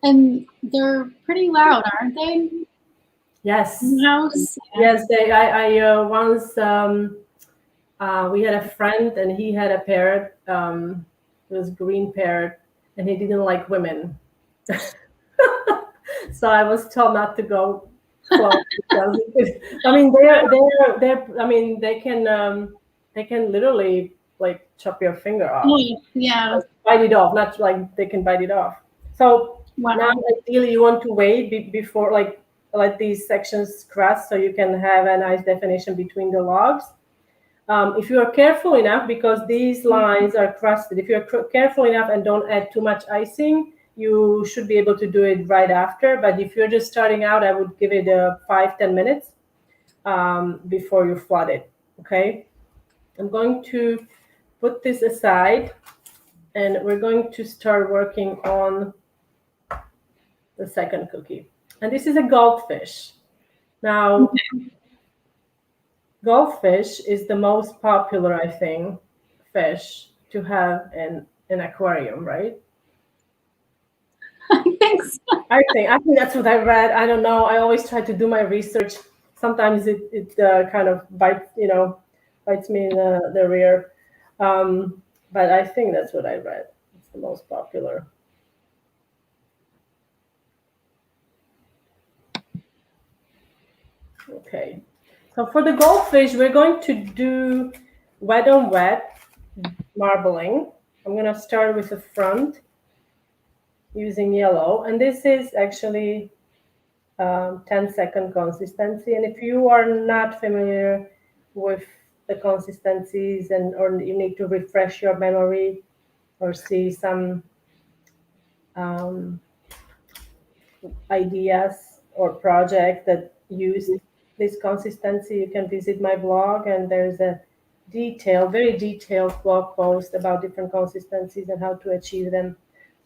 [SPEAKER 2] And they're pretty loud, aren't they?
[SPEAKER 1] Yes.
[SPEAKER 2] In the house?
[SPEAKER 1] Yes, I once we had a friend, and he had a parrot. It was a green parrot, and he didn't like women. So I was told not to go close because I mean they're I mean they can literally like chop your finger off.
[SPEAKER 2] Yeah.
[SPEAKER 1] Bite it off, not like they can bite it off. So now ideally you want to wait before like let these sections crust so you can have a nice definition between the logs. If you are careful enough, because these lines are crusted, if you're careful enough and don't add too much icing, you should be able to do it right after. But if you're just starting out, I would give it 5-10 minutes before you flood it. Okay, I'm going to put this aside, and we're going to start working on the second cookie. And this is a goldfish. Now, goldfish is the most popular, I think, fish to have in an aquarium, right?
[SPEAKER 2] I think so.
[SPEAKER 1] I think that's what I read. I don't know. I always try to do my research. Sometimes it kind of bites me in the rear. But I think that's what I read. It's the most popular. Okay. So for the goldfish, we're going to do wet on wet marbling. I'm going to start with the front using yellow. And this is actually 10-second consistency. And if you are not familiar with the consistencies or you need to refresh your memory or see some ideas or projects that use this consistency, you can visit my blog, and there's a very detailed blog post about different consistencies and how to achieve them.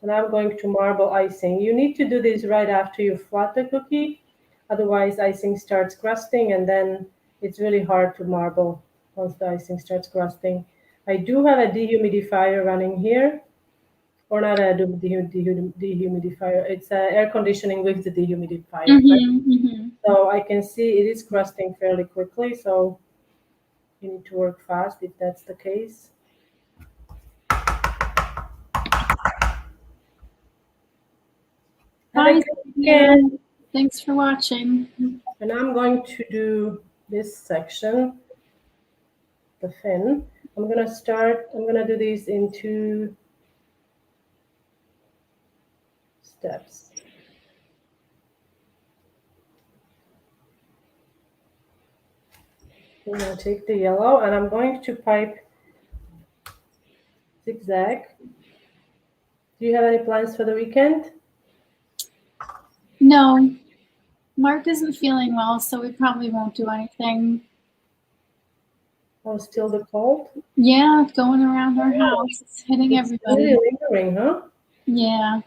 [SPEAKER 1] So now I'm going to marble icing. You need to do this right after you flat the cookie, otherwise icing starts crusting, and then it's really hard to marble once the icing starts crusting. I do have a dehumidifier running here, or not a dehumidifier. It's air conditioning with the dehumidifier. Right? So I can see it is crusting fairly quickly. So you need to work fast if that's the case.
[SPEAKER 2] Bye. Thanks for watching.
[SPEAKER 1] And I'm going to do this section, the fin. I'm going to do these in 2 steps. I'm going to take the yellow, and I'm going to pipe zigzag. Do you have any plans for the weekend?
[SPEAKER 2] No. Mark isn't feeling well, so we probably won't do anything.
[SPEAKER 1] Oh, still the cold?
[SPEAKER 2] Yeah, it's going around our house. It's hitting everybody.
[SPEAKER 1] Really lingering, huh?
[SPEAKER 2] Yeah.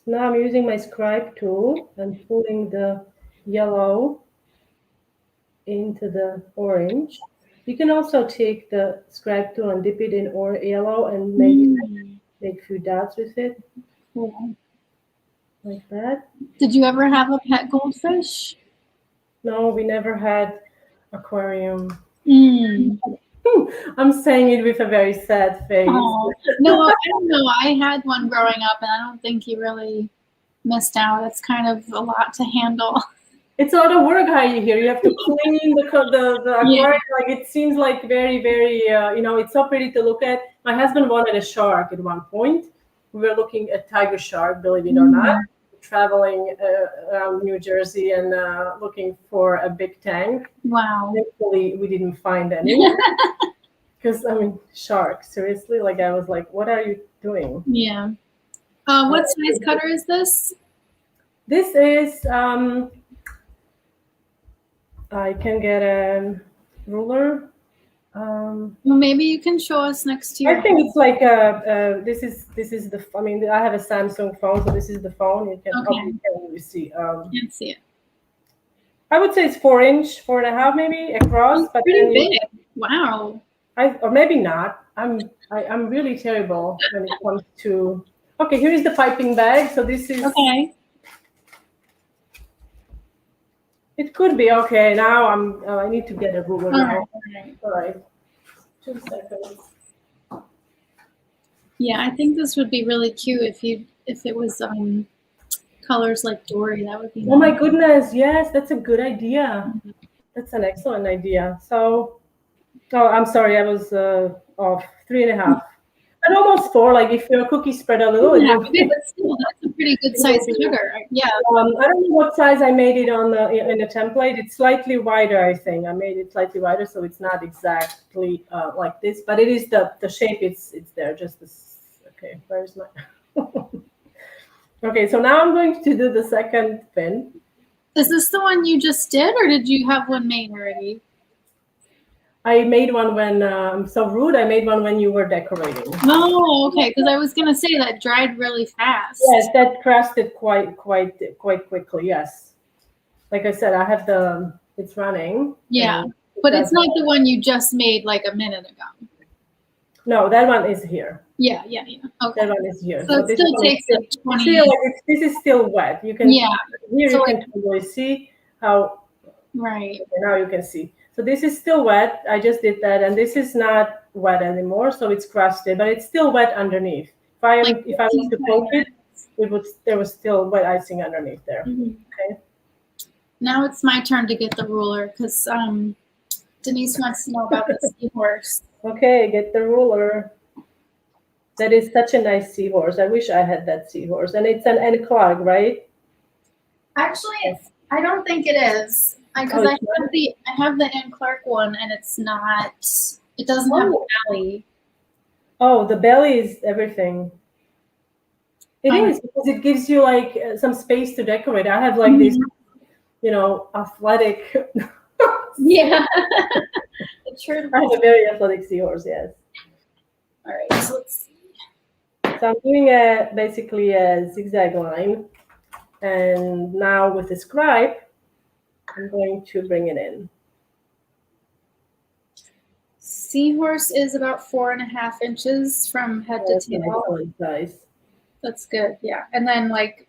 [SPEAKER 1] So now I'm using my scribe tool and pulling the yellow into the orange. You can also take the scribe tool and dip it in or yellow and maybe make a few dots with it.
[SPEAKER 2] Cool.
[SPEAKER 1] Like that.
[SPEAKER 2] Did you ever have a pet goldfish?
[SPEAKER 1] No, we never had aquarium.
[SPEAKER 2] Mm.
[SPEAKER 1] I'm saying it with a very sad face.
[SPEAKER 2] Oh. No, I don't know. I had one growing up, and I don't think you really missed out. It's kind of a lot to handle.
[SPEAKER 1] It's a lot of work, Heidi. Here you have to clean the aquarium.
[SPEAKER 2] Yeah.
[SPEAKER 1] Like it seems like very, very. It's so pretty to look at. My husband wanted a shark at one point. We were looking at tiger shark, believe it or not, traveling around New Jersey and looking for a big tank.
[SPEAKER 2] Wow.
[SPEAKER 1] Thankfully, we didn't find any. Because shark. Seriously, like I was like, what are you doing?
[SPEAKER 2] Yeah. What size cutter is this?
[SPEAKER 1] This is. I can get a ruler.
[SPEAKER 2] Well, maybe you can show us next to your.
[SPEAKER 1] I think it's like this is the. I mean, I have a Samsung phone, so this is the phone. You can you can't really see.
[SPEAKER 2] Can't see it.
[SPEAKER 1] I would say it's 4-inch, 4.5 maybe across, but
[SPEAKER 2] pretty big. Wow.
[SPEAKER 1] Or maybe not. I'm really terrible when it comes to. Okay, here is the piping bag. So this is.
[SPEAKER 2] Okay.
[SPEAKER 1] It could be okay. Now I need to get a ruler now. All right. 2 seconds.
[SPEAKER 2] Yeah, I think this would be really cute if it was colors like Dory. That would be.
[SPEAKER 1] Oh my goodness! Yes, that's a good idea. That's an excellent idea. So, I'm sorry, I was off 3.5. But almost 4. Like if your cookie spread a little,
[SPEAKER 2] yeah, but still, that's a pretty good size sugar. Yeah.
[SPEAKER 1] I don't know what size I made it on in the template. It's slightly wider, I think. I made it slightly wider, so it's not exactly like this, but it is the shape. It's there. Just this. Okay, where's my? Okay, so now I'm going to do the second fin.
[SPEAKER 2] Is this the one you just did, or did you have one made already?
[SPEAKER 1] I made one when I'm so rude. I made one when you were decorating.
[SPEAKER 2] Oh, okay. Because I was gonna say that dried really fast.
[SPEAKER 1] Yes, that crusted quite quickly. Yes, like I said, I have it's running.
[SPEAKER 2] Yeah, but it's not the one you just made like a minute ago.
[SPEAKER 1] No, that one is here.
[SPEAKER 2] Yeah. Okay.
[SPEAKER 1] That one is here.
[SPEAKER 2] So it still takes like 20.
[SPEAKER 1] This is still wet. You can here you can totally see how.
[SPEAKER 2] Right.
[SPEAKER 1] Okay, now you can see. So this is still wet. I just did that, and this is not wet anymore, so it's crusted, but it's still wet underneath. If I was to poke it, there was still wet icing underneath there. Okay.
[SPEAKER 2] Now it's my turn to get the ruler because Denise wants to know about the seahorse.
[SPEAKER 1] Okay, get the ruler. That is such a nice seahorse. I wish I had that seahorse, and it's an N Clark, right?
[SPEAKER 2] Actually, I don't think it is. Because I have the Ann Clark one, and it's not. It doesn't have a belly. Oh,
[SPEAKER 1] the belly is everything. It is because it gives you like some space to decorate. I have like these, athletic.
[SPEAKER 2] Yeah.
[SPEAKER 1] I have a very athletic seahorse. Yes.
[SPEAKER 2] All right. So let's see.
[SPEAKER 1] So I'm doing basically a zigzag line, and now with the scribe. I'm going to bring it in.
[SPEAKER 2] Seahorse is about 4.5 inches from head to tail.
[SPEAKER 1] Size.
[SPEAKER 2] That's good, yeah. And then like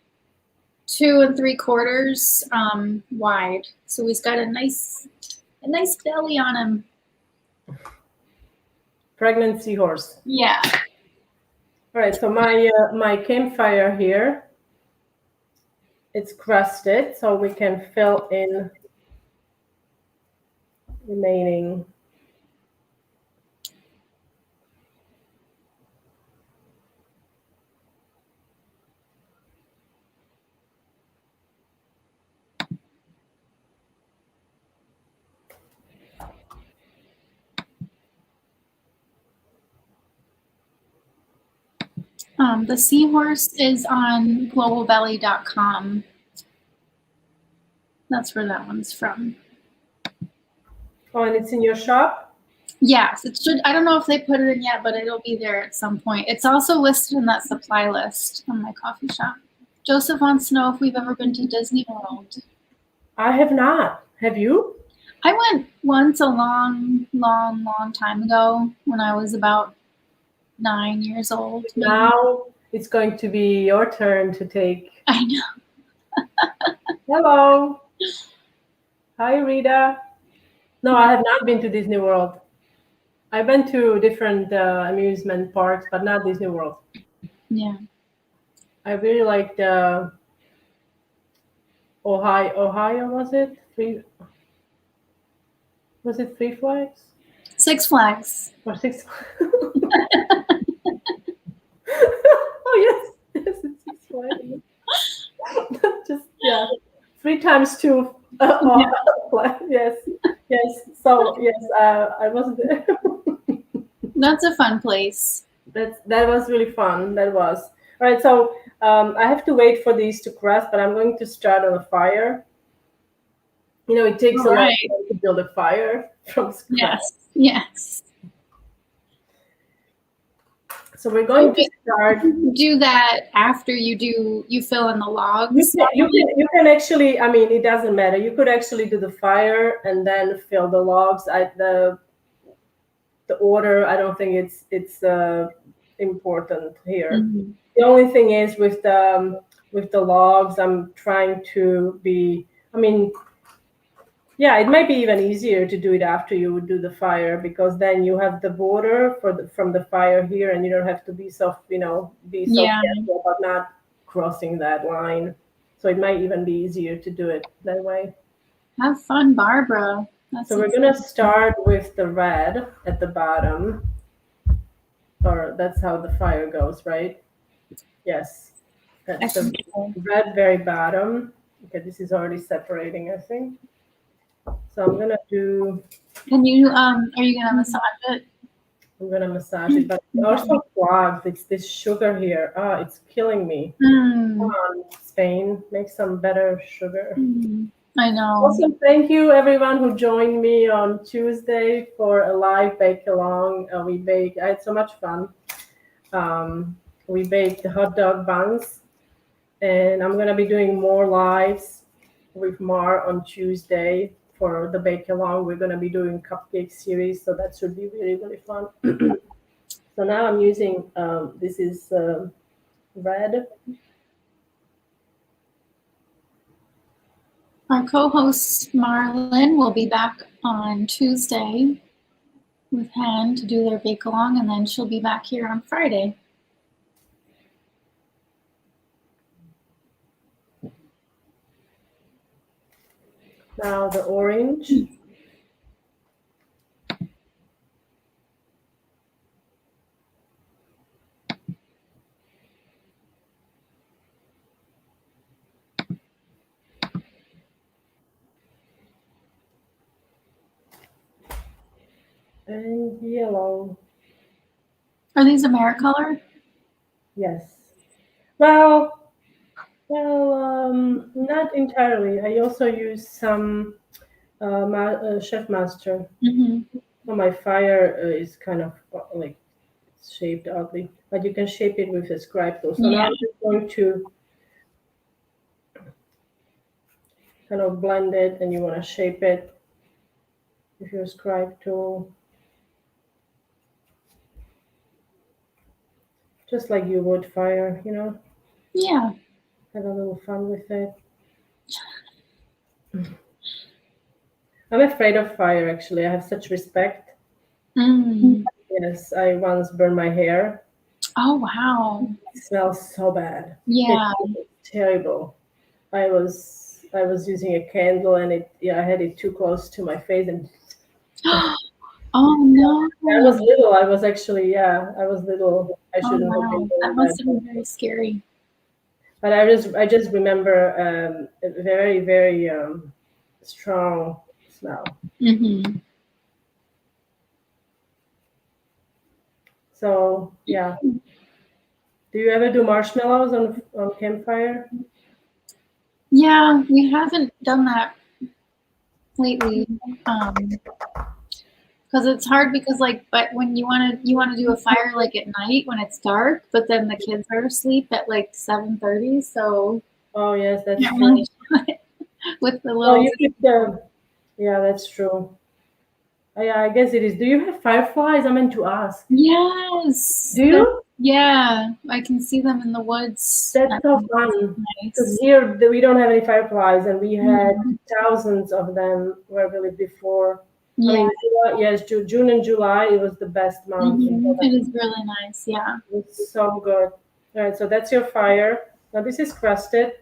[SPEAKER 2] 2 3/4 wide. So he's got a nice belly on him.
[SPEAKER 1] Pregnant seahorse.
[SPEAKER 2] Yeah.
[SPEAKER 1] All right. So my campfire here. It's crusted, so we can fill in remaining.
[SPEAKER 2] The seahorse is on globalbelly.com. That's where that one's from.
[SPEAKER 1] Oh, and it's in your shop?
[SPEAKER 2] Yes, it should. I don't know if they put it in yet, but it'll be there at some point. It's also listed in that supply list on my coffee shop. Joseph wants to know if we've ever been to Disney World.
[SPEAKER 1] I have not. Have you?
[SPEAKER 2] I went once a long time ago when I was about 9 years old. Maybe.
[SPEAKER 1] Now it's going to be your turn to take.
[SPEAKER 2] I know.
[SPEAKER 1] Hello. Hi, Rita. No, I have not been to Disney World. I've been to different amusement parks, but not Disney World.
[SPEAKER 2] Yeah.
[SPEAKER 1] I really liked Ohio, was it? Was it Three Flags?
[SPEAKER 2] Six Flags.
[SPEAKER 1] Or Six Oh, yes. Yes, it's Six Flags. Just, yeah. 3 times 2. Yes. Yes. So, yes, I was there.
[SPEAKER 2] That's a fun place.
[SPEAKER 1] That was really fun. That was. All right, so I have to wait for these to crust, but I'm going to start on a fire. You know, it takes a lot of time to build a fire from scratch.
[SPEAKER 2] Yes.
[SPEAKER 1] So we're going to start.
[SPEAKER 2] Do that after you fill in the logs.
[SPEAKER 1] You can actually. I mean, it doesn't matter. You could actually do the fire and then fill the logs. The order, I don't think it's important here.
[SPEAKER 2] Mm-hmm.
[SPEAKER 1] The only thing is with the logs, I'm trying to be. I mean, yeah, it might be even easier to do it after you do the fire, because then you have the border from the fire here, and you don't have to be so careful about not crossing that line. So it might even be easier to do it that way.
[SPEAKER 2] Have fun, Barbara.
[SPEAKER 1] So we're gonna start with the red at the bottom, or that's how the fire goes, right? Yes, that's the red very bottom. Okay, this is already separating, I think. So I'm gonna do.
[SPEAKER 2] Can you are you gonna massage it?
[SPEAKER 1] I'm gonna massage it, but it also clogged. It's this sugar here. It's killing me.
[SPEAKER 2] Mm.
[SPEAKER 1] Come on, Spain, make some better sugar.
[SPEAKER 2] I know.
[SPEAKER 1] Awesome. Thank you, everyone who joined me on Tuesday for a live bake along. I had so much fun. We baked hot dog buns, and I'm gonna be doing more lives with Mar on Tuesday for the bake along. We're gonna be doing cupcake series, so that should be really, really fun. So now I'm using this is red.
[SPEAKER 2] Our co-host Marlyn will be back on Tuesday with Hen to do their bake along, and then she'll be back here on Friday.
[SPEAKER 1] Now the orange. And yellow.
[SPEAKER 2] Are these Americolor?
[SPEAKER 1] Yes. Well, not entirely. I also use some Chef Master.
[SPEAKER 2] Mm-hmm.
[SPEAKER 1] So my fire is kind of like shaped oddly, but you can shape it with a scribe tool. So now I'm just going to kind of blend it, and you want to shape it with your scribe tool, just like you would fire, you know.
[SPEAKER 2] Yeah.
[SPEAKER 1] Have a little fun with it. I'm afraid of fire, actually. I have such respect. Yes, I once burned my hair.
[SPEAKER 2] Oh, wow.
[SPEAKER 1] It smells so bad.
[SPEAKER 2] Yeah.
[SPEAKER 1] It's terrible. I was using a candle, and I had it too close to my face, and
[SPEAKER 2] oh no.
[SPEAKER 1] I was little. I was little. I shouldn't have been.
[SPEAKER 2] That must have been very scary.
[SPEAKER 1] But I just remember a very, very strong smell.
[SPEAKER 2] Mm-hmm.
[SPEAKER 1] So yeah. Do you ever do marshmallows on Campfire?
[SPEAKER 2] Yeah, we haven't done that lately. Because it's hard because but when you want to do a fire like at night when it's dark, but then the kids are asleep at like 7:30. So
[SPEAKER 1] oh yes, that's true.
[SPEAKER 2] With the little
[SPEAKER 1] Yeah, that's true. Yeah, I guess it is. Do you have fireflies? I meant to ask.
[SPEAKER 2] Yes.
[SPEAKER 1] Do you?
[SPEAKER 2] Yeah, I can see them in the woods.
[SPEAKER 1] That's so fun. Because
[SPEAKER 2] Nice.
[SPEAKER 1] here we don't have any fireflies, and we had
[SPEAKER 2] Mhm.
[SPEAKER 1] thousands of them where we lived before. I
[SPEAKER 2] Yeah,
[SPEAKER 1] mean, yes, June and July, it was the best month.
[SPEAKER 2] it is really nice. Yeah.
[SPEAKER 1] It's so good. All right, so that's your fire. Now this is crusted,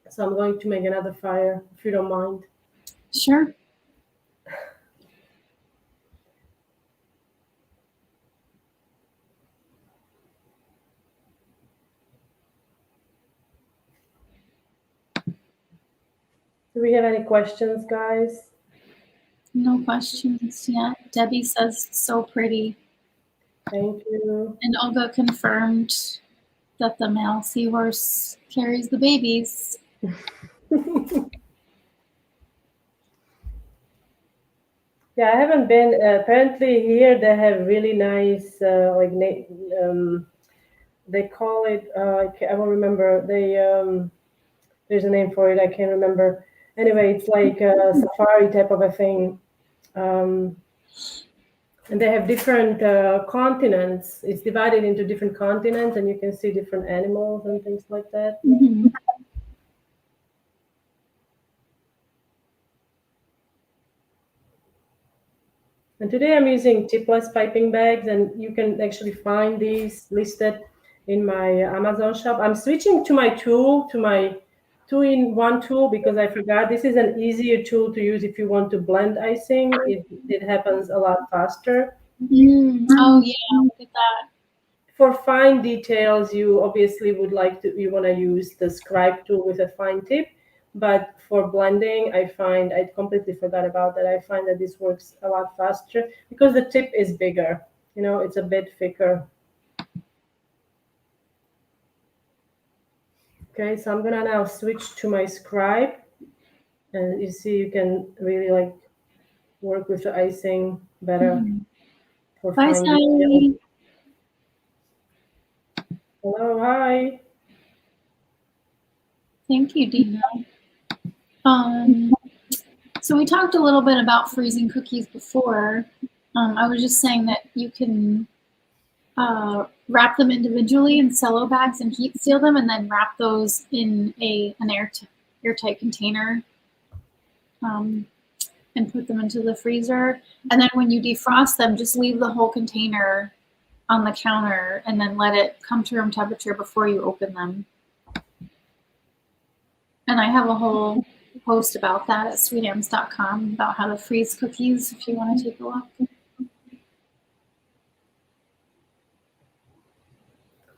[SPEAKER 1] so I'm going to make another fire, if you don't mind.
[SPEAKER 2] Sure.
[SPEAKER 1] Do we have any questions, guys?
[SPEAKER 2] No questions yet. Debbie says so pretty.
[SPEAKER 1] Thank you.
[SPEAKER 2] And Olga confirmed that the male seahorse carries the babies.
[SPEAKER 1] Yeah, I haven't been. Apparently, here they have really nice, they call it. I won't remember. There's a name for it. I can't remember. Anyway, it's like a safari type of a thing. Um, and they have different continents. It's divided into different continents, and you can see different animals and things like that.
[SPEAKER 2] Mm-hmm.
[SPEAKER 1] And today I'm using tipless piping bags, and you can actually find these listed in my Amazon shop. I'm switching to my tool, to my two-in-one tool, because I forgot this is an easier tool to use if you want to blend icing. It happens a lot faster.
[SPEAKER 2] Oh yeah, look at that.
[SPEAKER 1] For fine details, you obviously you want to use the scribe tool with a fine tip. But for blending, I completely forgot about that. I find that this works a lot faster because the tip is bigger. It's a bit thicker. Okay, so I'm gonna now switch to my scribe, and you see you can really like work with the icing better for
[SPEAKER 2] Bye,
[SPEAKER 1] fine details.
[SPEAKER 2] Sally.
[SPEAKER 1] Hello, hi.
[SPEAKER 2] Thank you, Dina. So we talked a little bit about freezing cookies before. I was just saying that you can wrap them individually in cello bags and heat seal them, and then wrap those in an airtight container and put them into the freezer. And then when you defrost them, just leave the whole container on the counter and then let it come to room temperature before you open them. And I have a whole post about that at sweetams.com about how to freeze cookies if you want to take a look.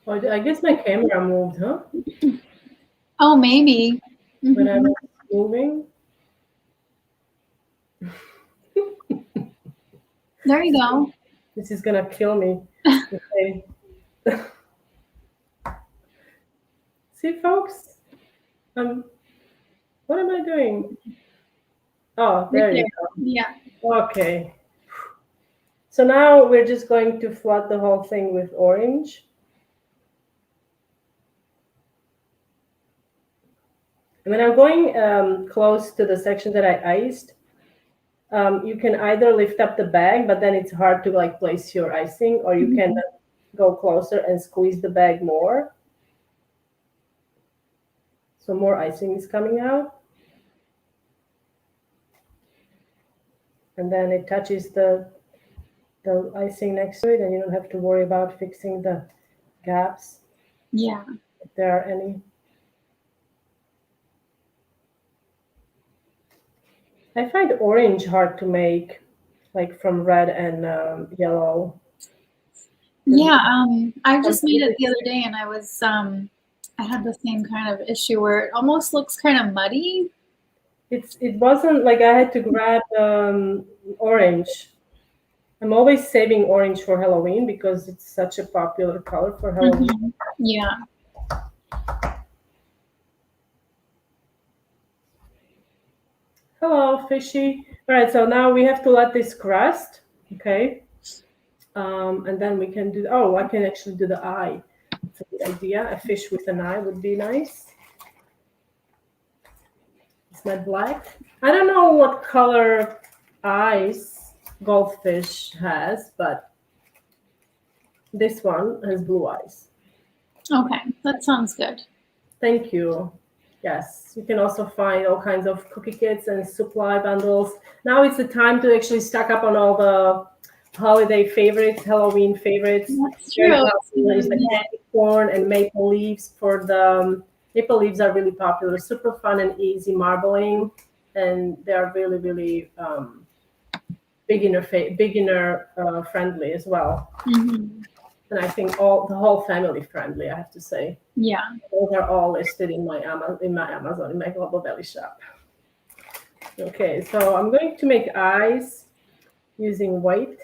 [SPEAKER 1] Oh, I guess my camera moved, huh?
[SPEAKER 2] Oh, maybe.
[SPEAKER 1] When I was moving.
[SPEAKER 2] There you go.
[SPEAKER 1] This is gonna kill me. Okay. See, folks? What am I doing? Oh, there you go.
[SPEAKER 2] Yeah.
[SPEAKER 1] Okay. So now we're just going to flood the whole thing with orange. And when I'm going close to the section that I iced, you can either lift up the bag, but then it's hard to like place your icing, or you can go closer and squeeze the bag more. So more icing is coming out. And then it touches the icing next to it, and you don't have to worry about fixing the gaps.
[SPEAKER 2] Yeah.
[SPEAKER 1] If there are any. I find orange hard to make, like from red and yellow.
[SPEAKER 2] Yeah, I just made it the other day, and I had the same kind of issue where it almost looks kind of muddy.
[SPEAKER 1] It wasn't like I had to grab orange. I'm always saving orange for Halloween because it's such a popular color for Halloween.
[SPEAKER 2] Yeah.
[SPEAKER 1] Hello, fishy. All right, so now we have to let this crust, okay? And then we can do, I can actually do the eye. That's a good idea. A fish with an eye would be nice. matte black. I don't know what color eyes Goldfish has, but this one has blue eyes.
[SPEAKER 2] Okay, that sounds good.
[SPEAKER 1] Thank you. Yes, you can also find all kinds of cookie kits and supply bundles. Now it's the time to actually stock up on all the holiday favorites, Halloween favorites.
[SPEAKER 2] That's true.
[SPEAKER 1] There's the candy corn and maple leaves. For the maple leaves are really popular, super fun and easy marbling, and they are really, really beginner friendly as well.
[SPEAKER 2] Mm-hmm.
[SPEAKER 1] And I think the whole family friendly, I have to say.
[SPEAKER 2] Yeah.
[SPEAKER 1] Those are all listed in my Amazon, in my Global Belly shop. Okay, so I'm going to make eyes using white,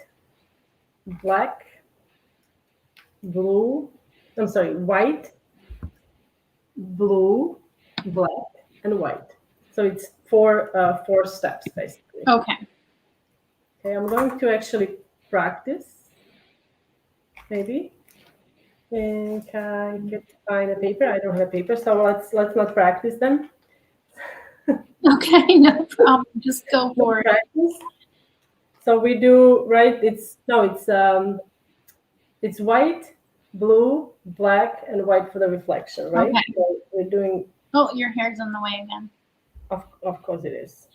[SPEAKER 1] black, white, blue, black, and white. So it's four steps basically.
[SPEAKER 2] Okay.
[SPEAKER 1] Okay, I'm going to actually practice. Maybe. And can I find a paper? I don't have paper, so let's not practice them.
[SPEAKER 2] Okay, no problem. Just go for it.
[SPEAKER 1] Practice. So we do it's white, blue, black, and white for the reflection, right?
[SPEAKER 2] Okay.
[SPEAKER 1] So we're doing.
[SPEAKER 2] Oh, your hair's in the way again.
[SPEAKER 1] Of course it is.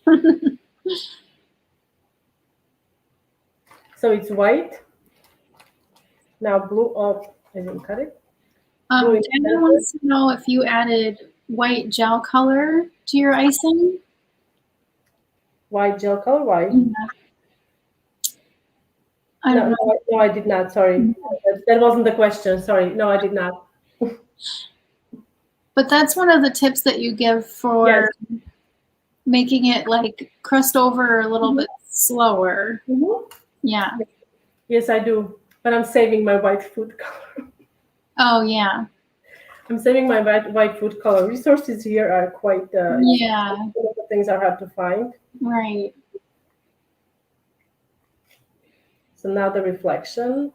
[SPEAKER 1] So it's white. Now blue. Oh, I didn't cut it.
[SPEAKER 2] Daniel wants to know if you added white gel color to your icing.
[SPEAKER 1] White gel color, white.
[SPEAKER 2] Yeah.
[SPEAKER 1] No, I did not. Sorry, that wasn't the question. Sorry, no, I did not.
[SPEAKER 2] But that's one of the tips that you give for making it like crust over a little bit slower.
[SPEAKER 1] Mm-hmm.
[SPEAKER 2] Yeah.
[SPEAKER 1] Yes, I do. But I'm saving my white food color.
[SPEAKER 2] Oh, yeah.
[SPEAKER 1] I'm saving my white food color. Resources here are quite.
[SPEAKER 2] Yeah.
[SPEAKER 1] Some of the things are hard to find.
[SPEAKER 2] Right.
[SPEAKER 1] So now the reflection,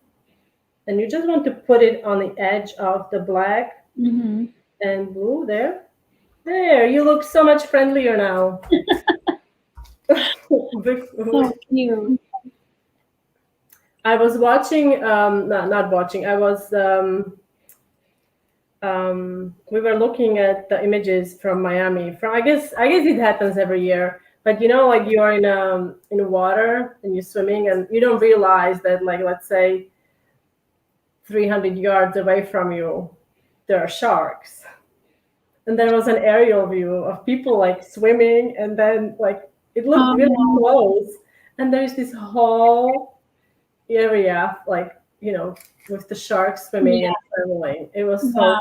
[SPEAKER 1] and you just want to put it on the edge of the black and blue there. There, you look so much friendlier now.
[SPEAKER 2] So cute.
[SPEAKER 1] I was watching, not watching. I was. We were looking at the images from Miami. I guess it happens every year. But like you are in water and you're swimming and you don't realize that, like, let's say 300 yards away from you, there are sharks. And there was an aerial view of people like swimming, and then like it looked really close. And there's this whole area, like, with the sharks swimming and swimming. It was so,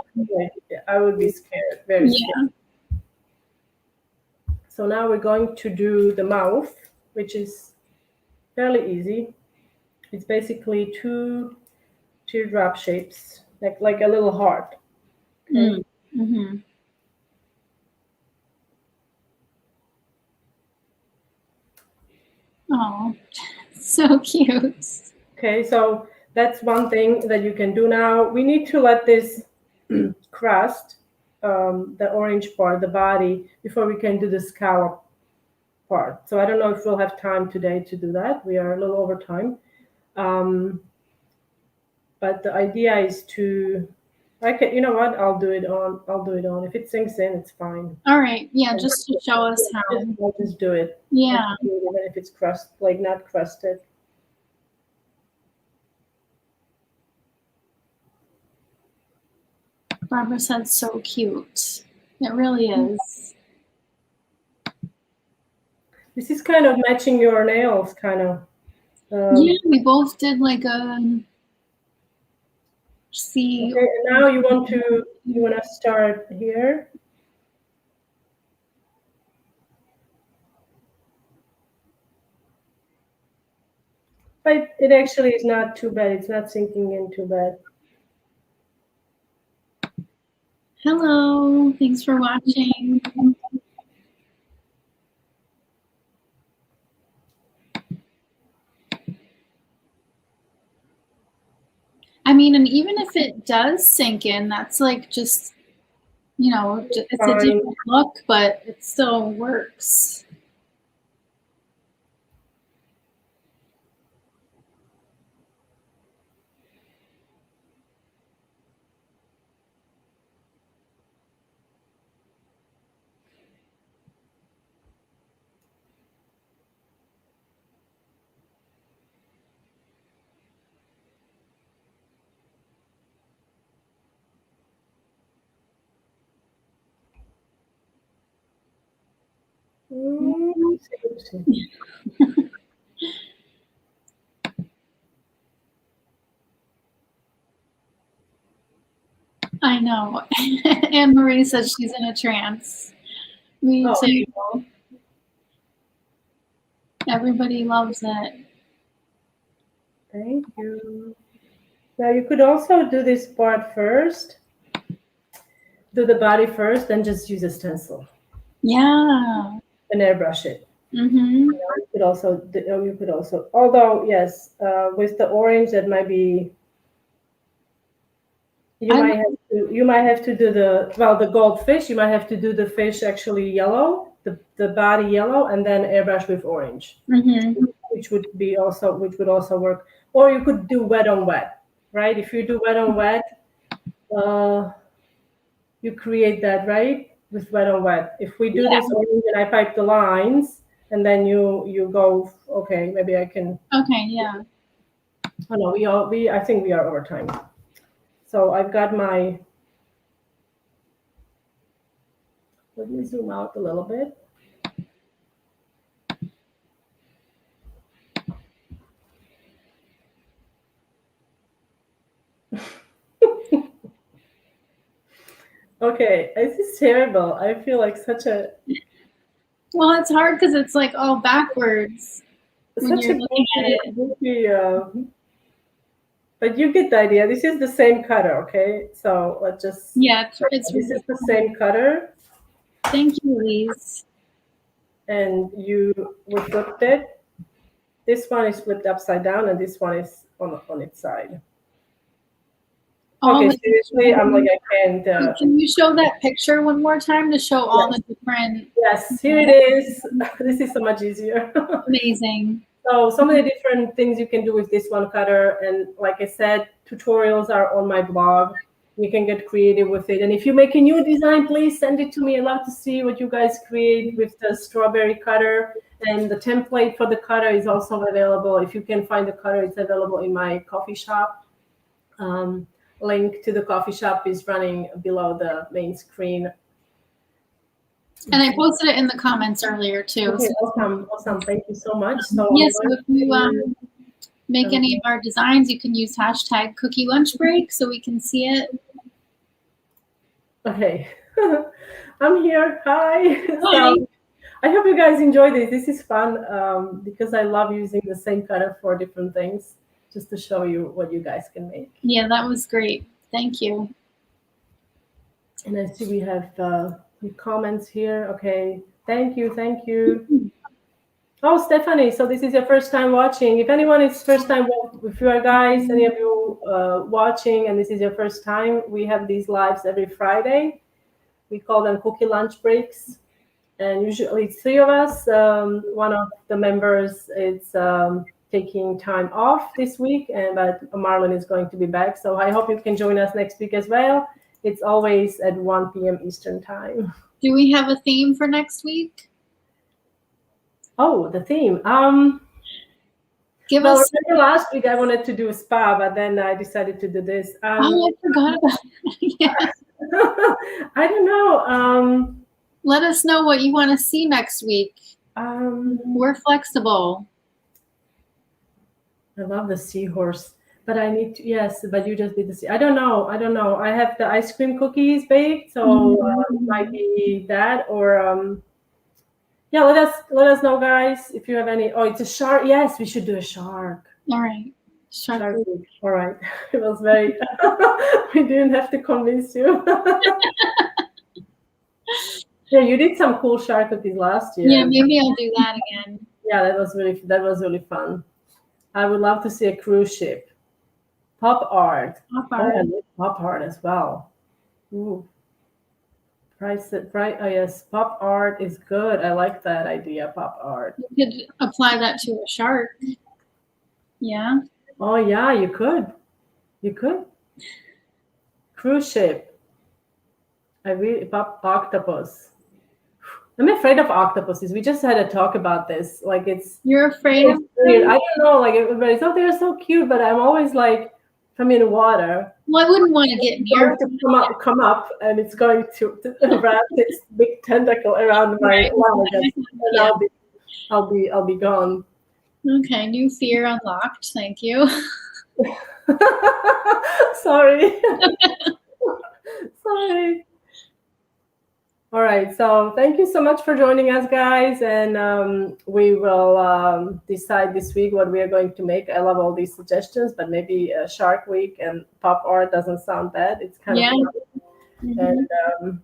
[SPEAKER 1] I would be scared, very scared. So now we're going to do the mouth, which is fairly easy. It's basically 2 teardrop shapes, like a little heart. Okay?
[SPEAKER 2] Oh, so cute.
[SPEAKER 1] Okay, so that's one thing that you can do now. We need to let this crust, the orange part, the body, before we can do the scallop part. So I don't know if we'll have time today to do that. We are a little over time. But the idea is to, you know what? I'll do it on. If it sinks in, it's fine.
[SPEAKER 2] All right. Yeah, just to show us how.
[SPEAKER 1] I'll just do it.
[SPEAKER 2] Yeah.
[SPEAKER 1] Even if it's not crusted.
[SPEAKER 2] Barbara said so cute. It really is.
[SPEAKER 1] This is kind of matching your nails, kind of.
[SPEAKER 2] Yeah, we both did like a see.
[SPEAKER 1] Okay, and now you want to start here. But it actually is not too bad. It's not sinking in too bad.
[SPEAKER 2] Hello, thanks for watching. I mean, and even if it does sink in, that's like just you know, it's a different look, but it still works. I know. Anne Marie says she's in a trance. Me too. Everybody loves it.
[SPEAKER 1] Thank you. Now you could also do this part first. Do the body first, and just use a stencil.
[SPEAKER 2] Yeah.
[SPEAKER 1] And airbrush it.
[SPEAKER 2] Mm-hmm.
[SPEAKER 1] You could also. Although yes, with the orange, that might be. You might have to do the goldfish. You might have to do the fish actually yellow, the body yellow, and then airbrush with orange, which would also work. Or you could do wet on wet, right? If you do wet on wet, you create that, right, with wet on wet. If we do this orange and I pipe the lines, and then you go, okay, maybe I can.
[SPEAKER 2] Okay, yeah.
[SPEAKER 1] Oh no, I think we are over time. So I've got my. Let me zoom out a little bit. Okay, this is terrible. I feel like such a.
[SPEAKER 2] Well, it's hard because it's like all backwards when
[SPEAKER 1] Such
[SPEAKER 2] you're
[SPEAKER 1] a
[SPEAKER 2] looking at it.
[SPEAKER 1] goofy, but you get the idea. This is the same cutter, okay? So let's just.
[SPEAKER 2] Yeah,
[SPEAKER 1] this is the same cutter.
[SPEAKER 2] Thank you, Lise.
[SPEAKER 1] And we flipped it. This one is flipped upside down, and this one is on its side. Okay, seriously, I'm like, I can't.
[SPEAKER 2] Can you show that picture one more time to show all the different?
[SPEAKER 1] Yes, here it is. This is so much easier.
[SPEAKER 2] Amazing.
[SPEAKER 1] So some of the different things you can do with this one cutter, and like I said, tutorials are on my blog. You can get creative with it. And if you make a new design, please send it to me. I'd love to see what you guys create with the strawberry cutter. And the template for the cutter is also available. If you can find the cutter, it's available in my coffee shop. Link to the coffee shop is running below the main screen.
[SPEAKER 2] And I posted it in the comments earlier too.
[SPEAKER 1] Okay, awesome. Thank you so much. So
[SPEAKER 2] yes, so if you make any of our designs, you can use hashtag cookie lunch break so we can see it.
[SPEAKER 1] Okay, I'm here. Hi. So, I hope you guys enjoy this. This is fun because I love using the same cutter for different things, just to show you what you guys can make.
[SPEAKER 2] Yeah, that was great. Thank you.
[SPEAKER 1] And I see we have comments here. Okay, thank you. Oh, Stephanie, so this is your first time watching. If anyone is first time, if you are guys, any of you watching, and this is your first time, we have these lives every Friday. We call them cookie lunch breaks. And usually it's 3 of us. One of the members is taking time off this week, but Marlyn is going to be back. So I hope you can join us next week as well. It's always at 1 p.m. Eastern time.
[SPEAKER 2] Do we have a theme for next week?
[SPEAKER 1] Oh, the theme.
[SPEAKER 2] Give us.
[SPEAKER 1] Remember last week I wanted to do a spa, but then I decided to do this.
[SPEAKER 2] I forgot about it. Yeah.
[SPEAKER 1] I don't know.
[SPEAKER 2] Let us know what you want to see next week. We're flexible.
[SPEAKER 1] I love the seahorse, but I need to. Yes, but you just did the sea. I don't know. I have the ice cream cookies baked, so it might be that or. Yeah, let us know, guys, if you have any. Oh, it's a shark. Yes, we should do a shark.
[SPEAKER 2] All right. Shark.
[SPEAKER 1] All right. It was very. We didn't have to convince you. Yeah, you did some cool shark cookies last year.
[SPEAKER 2] Yeah, maybe I'll do that again.
[SPEAKER 1] Yeah, that was really fun. I would love to see a cruise ship. Pop art.
[SPEAKER 2] Pop art.
[SPEAKER 1] Oh, pop art as well. Ooh. Price it right. Oh yes, pop art is good. I like that idea, pop art.
[SPEAKER 2] You could apply that to a shark. Yeah.
[SPEAKER 1] Oh yeah, you could. You could. Cruise ship. I really pop octopus. I'm afraid of octopuses. We just had a talk about this. Like
[SPEAKER 2] You're afraid of
[SPEAKER 1] weird.
[SPEAKER 2] them?
[SPEAKER 1] I don't know. Like everybody thought they were so cute, but I'm always like, if I'm in the water,
[SPEAKER 2] Well, I wouldn't want to get
[SPEAKER 1] it's
[SPEAKER 2] near.
[SPEAKER 1] going to come up, and it's going to wrap its big tentacle around my leg, and
[SPEAKER 2] Yeah.
[SPEAKER 1] I'll be gone.
[SPEAKER 2] Okay, new fear unlocked. Thank you.
[SPEAKER 1] Sorry. Sorry. All right. So thank you so much for joining us, guys. And we will decide this week what we are going to make. I love all these suggestions, but maybe Shark Week and pop art doesn't sound bad. It's kind of fun.
[SPEAKER 2] Mhm.
[SPEAKER 1] And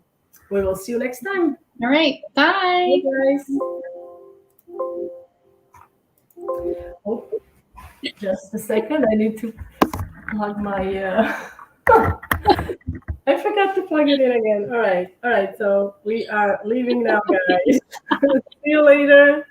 [SPEAKER 1] we will see you next time.
[SPEAKER 2] All right. Bye.
[SPEAKER 1] Bye, guys. Oh, just a second. I need to plug my. I forgot to plug it in again. All right. So we are leaving now, guys. See you later.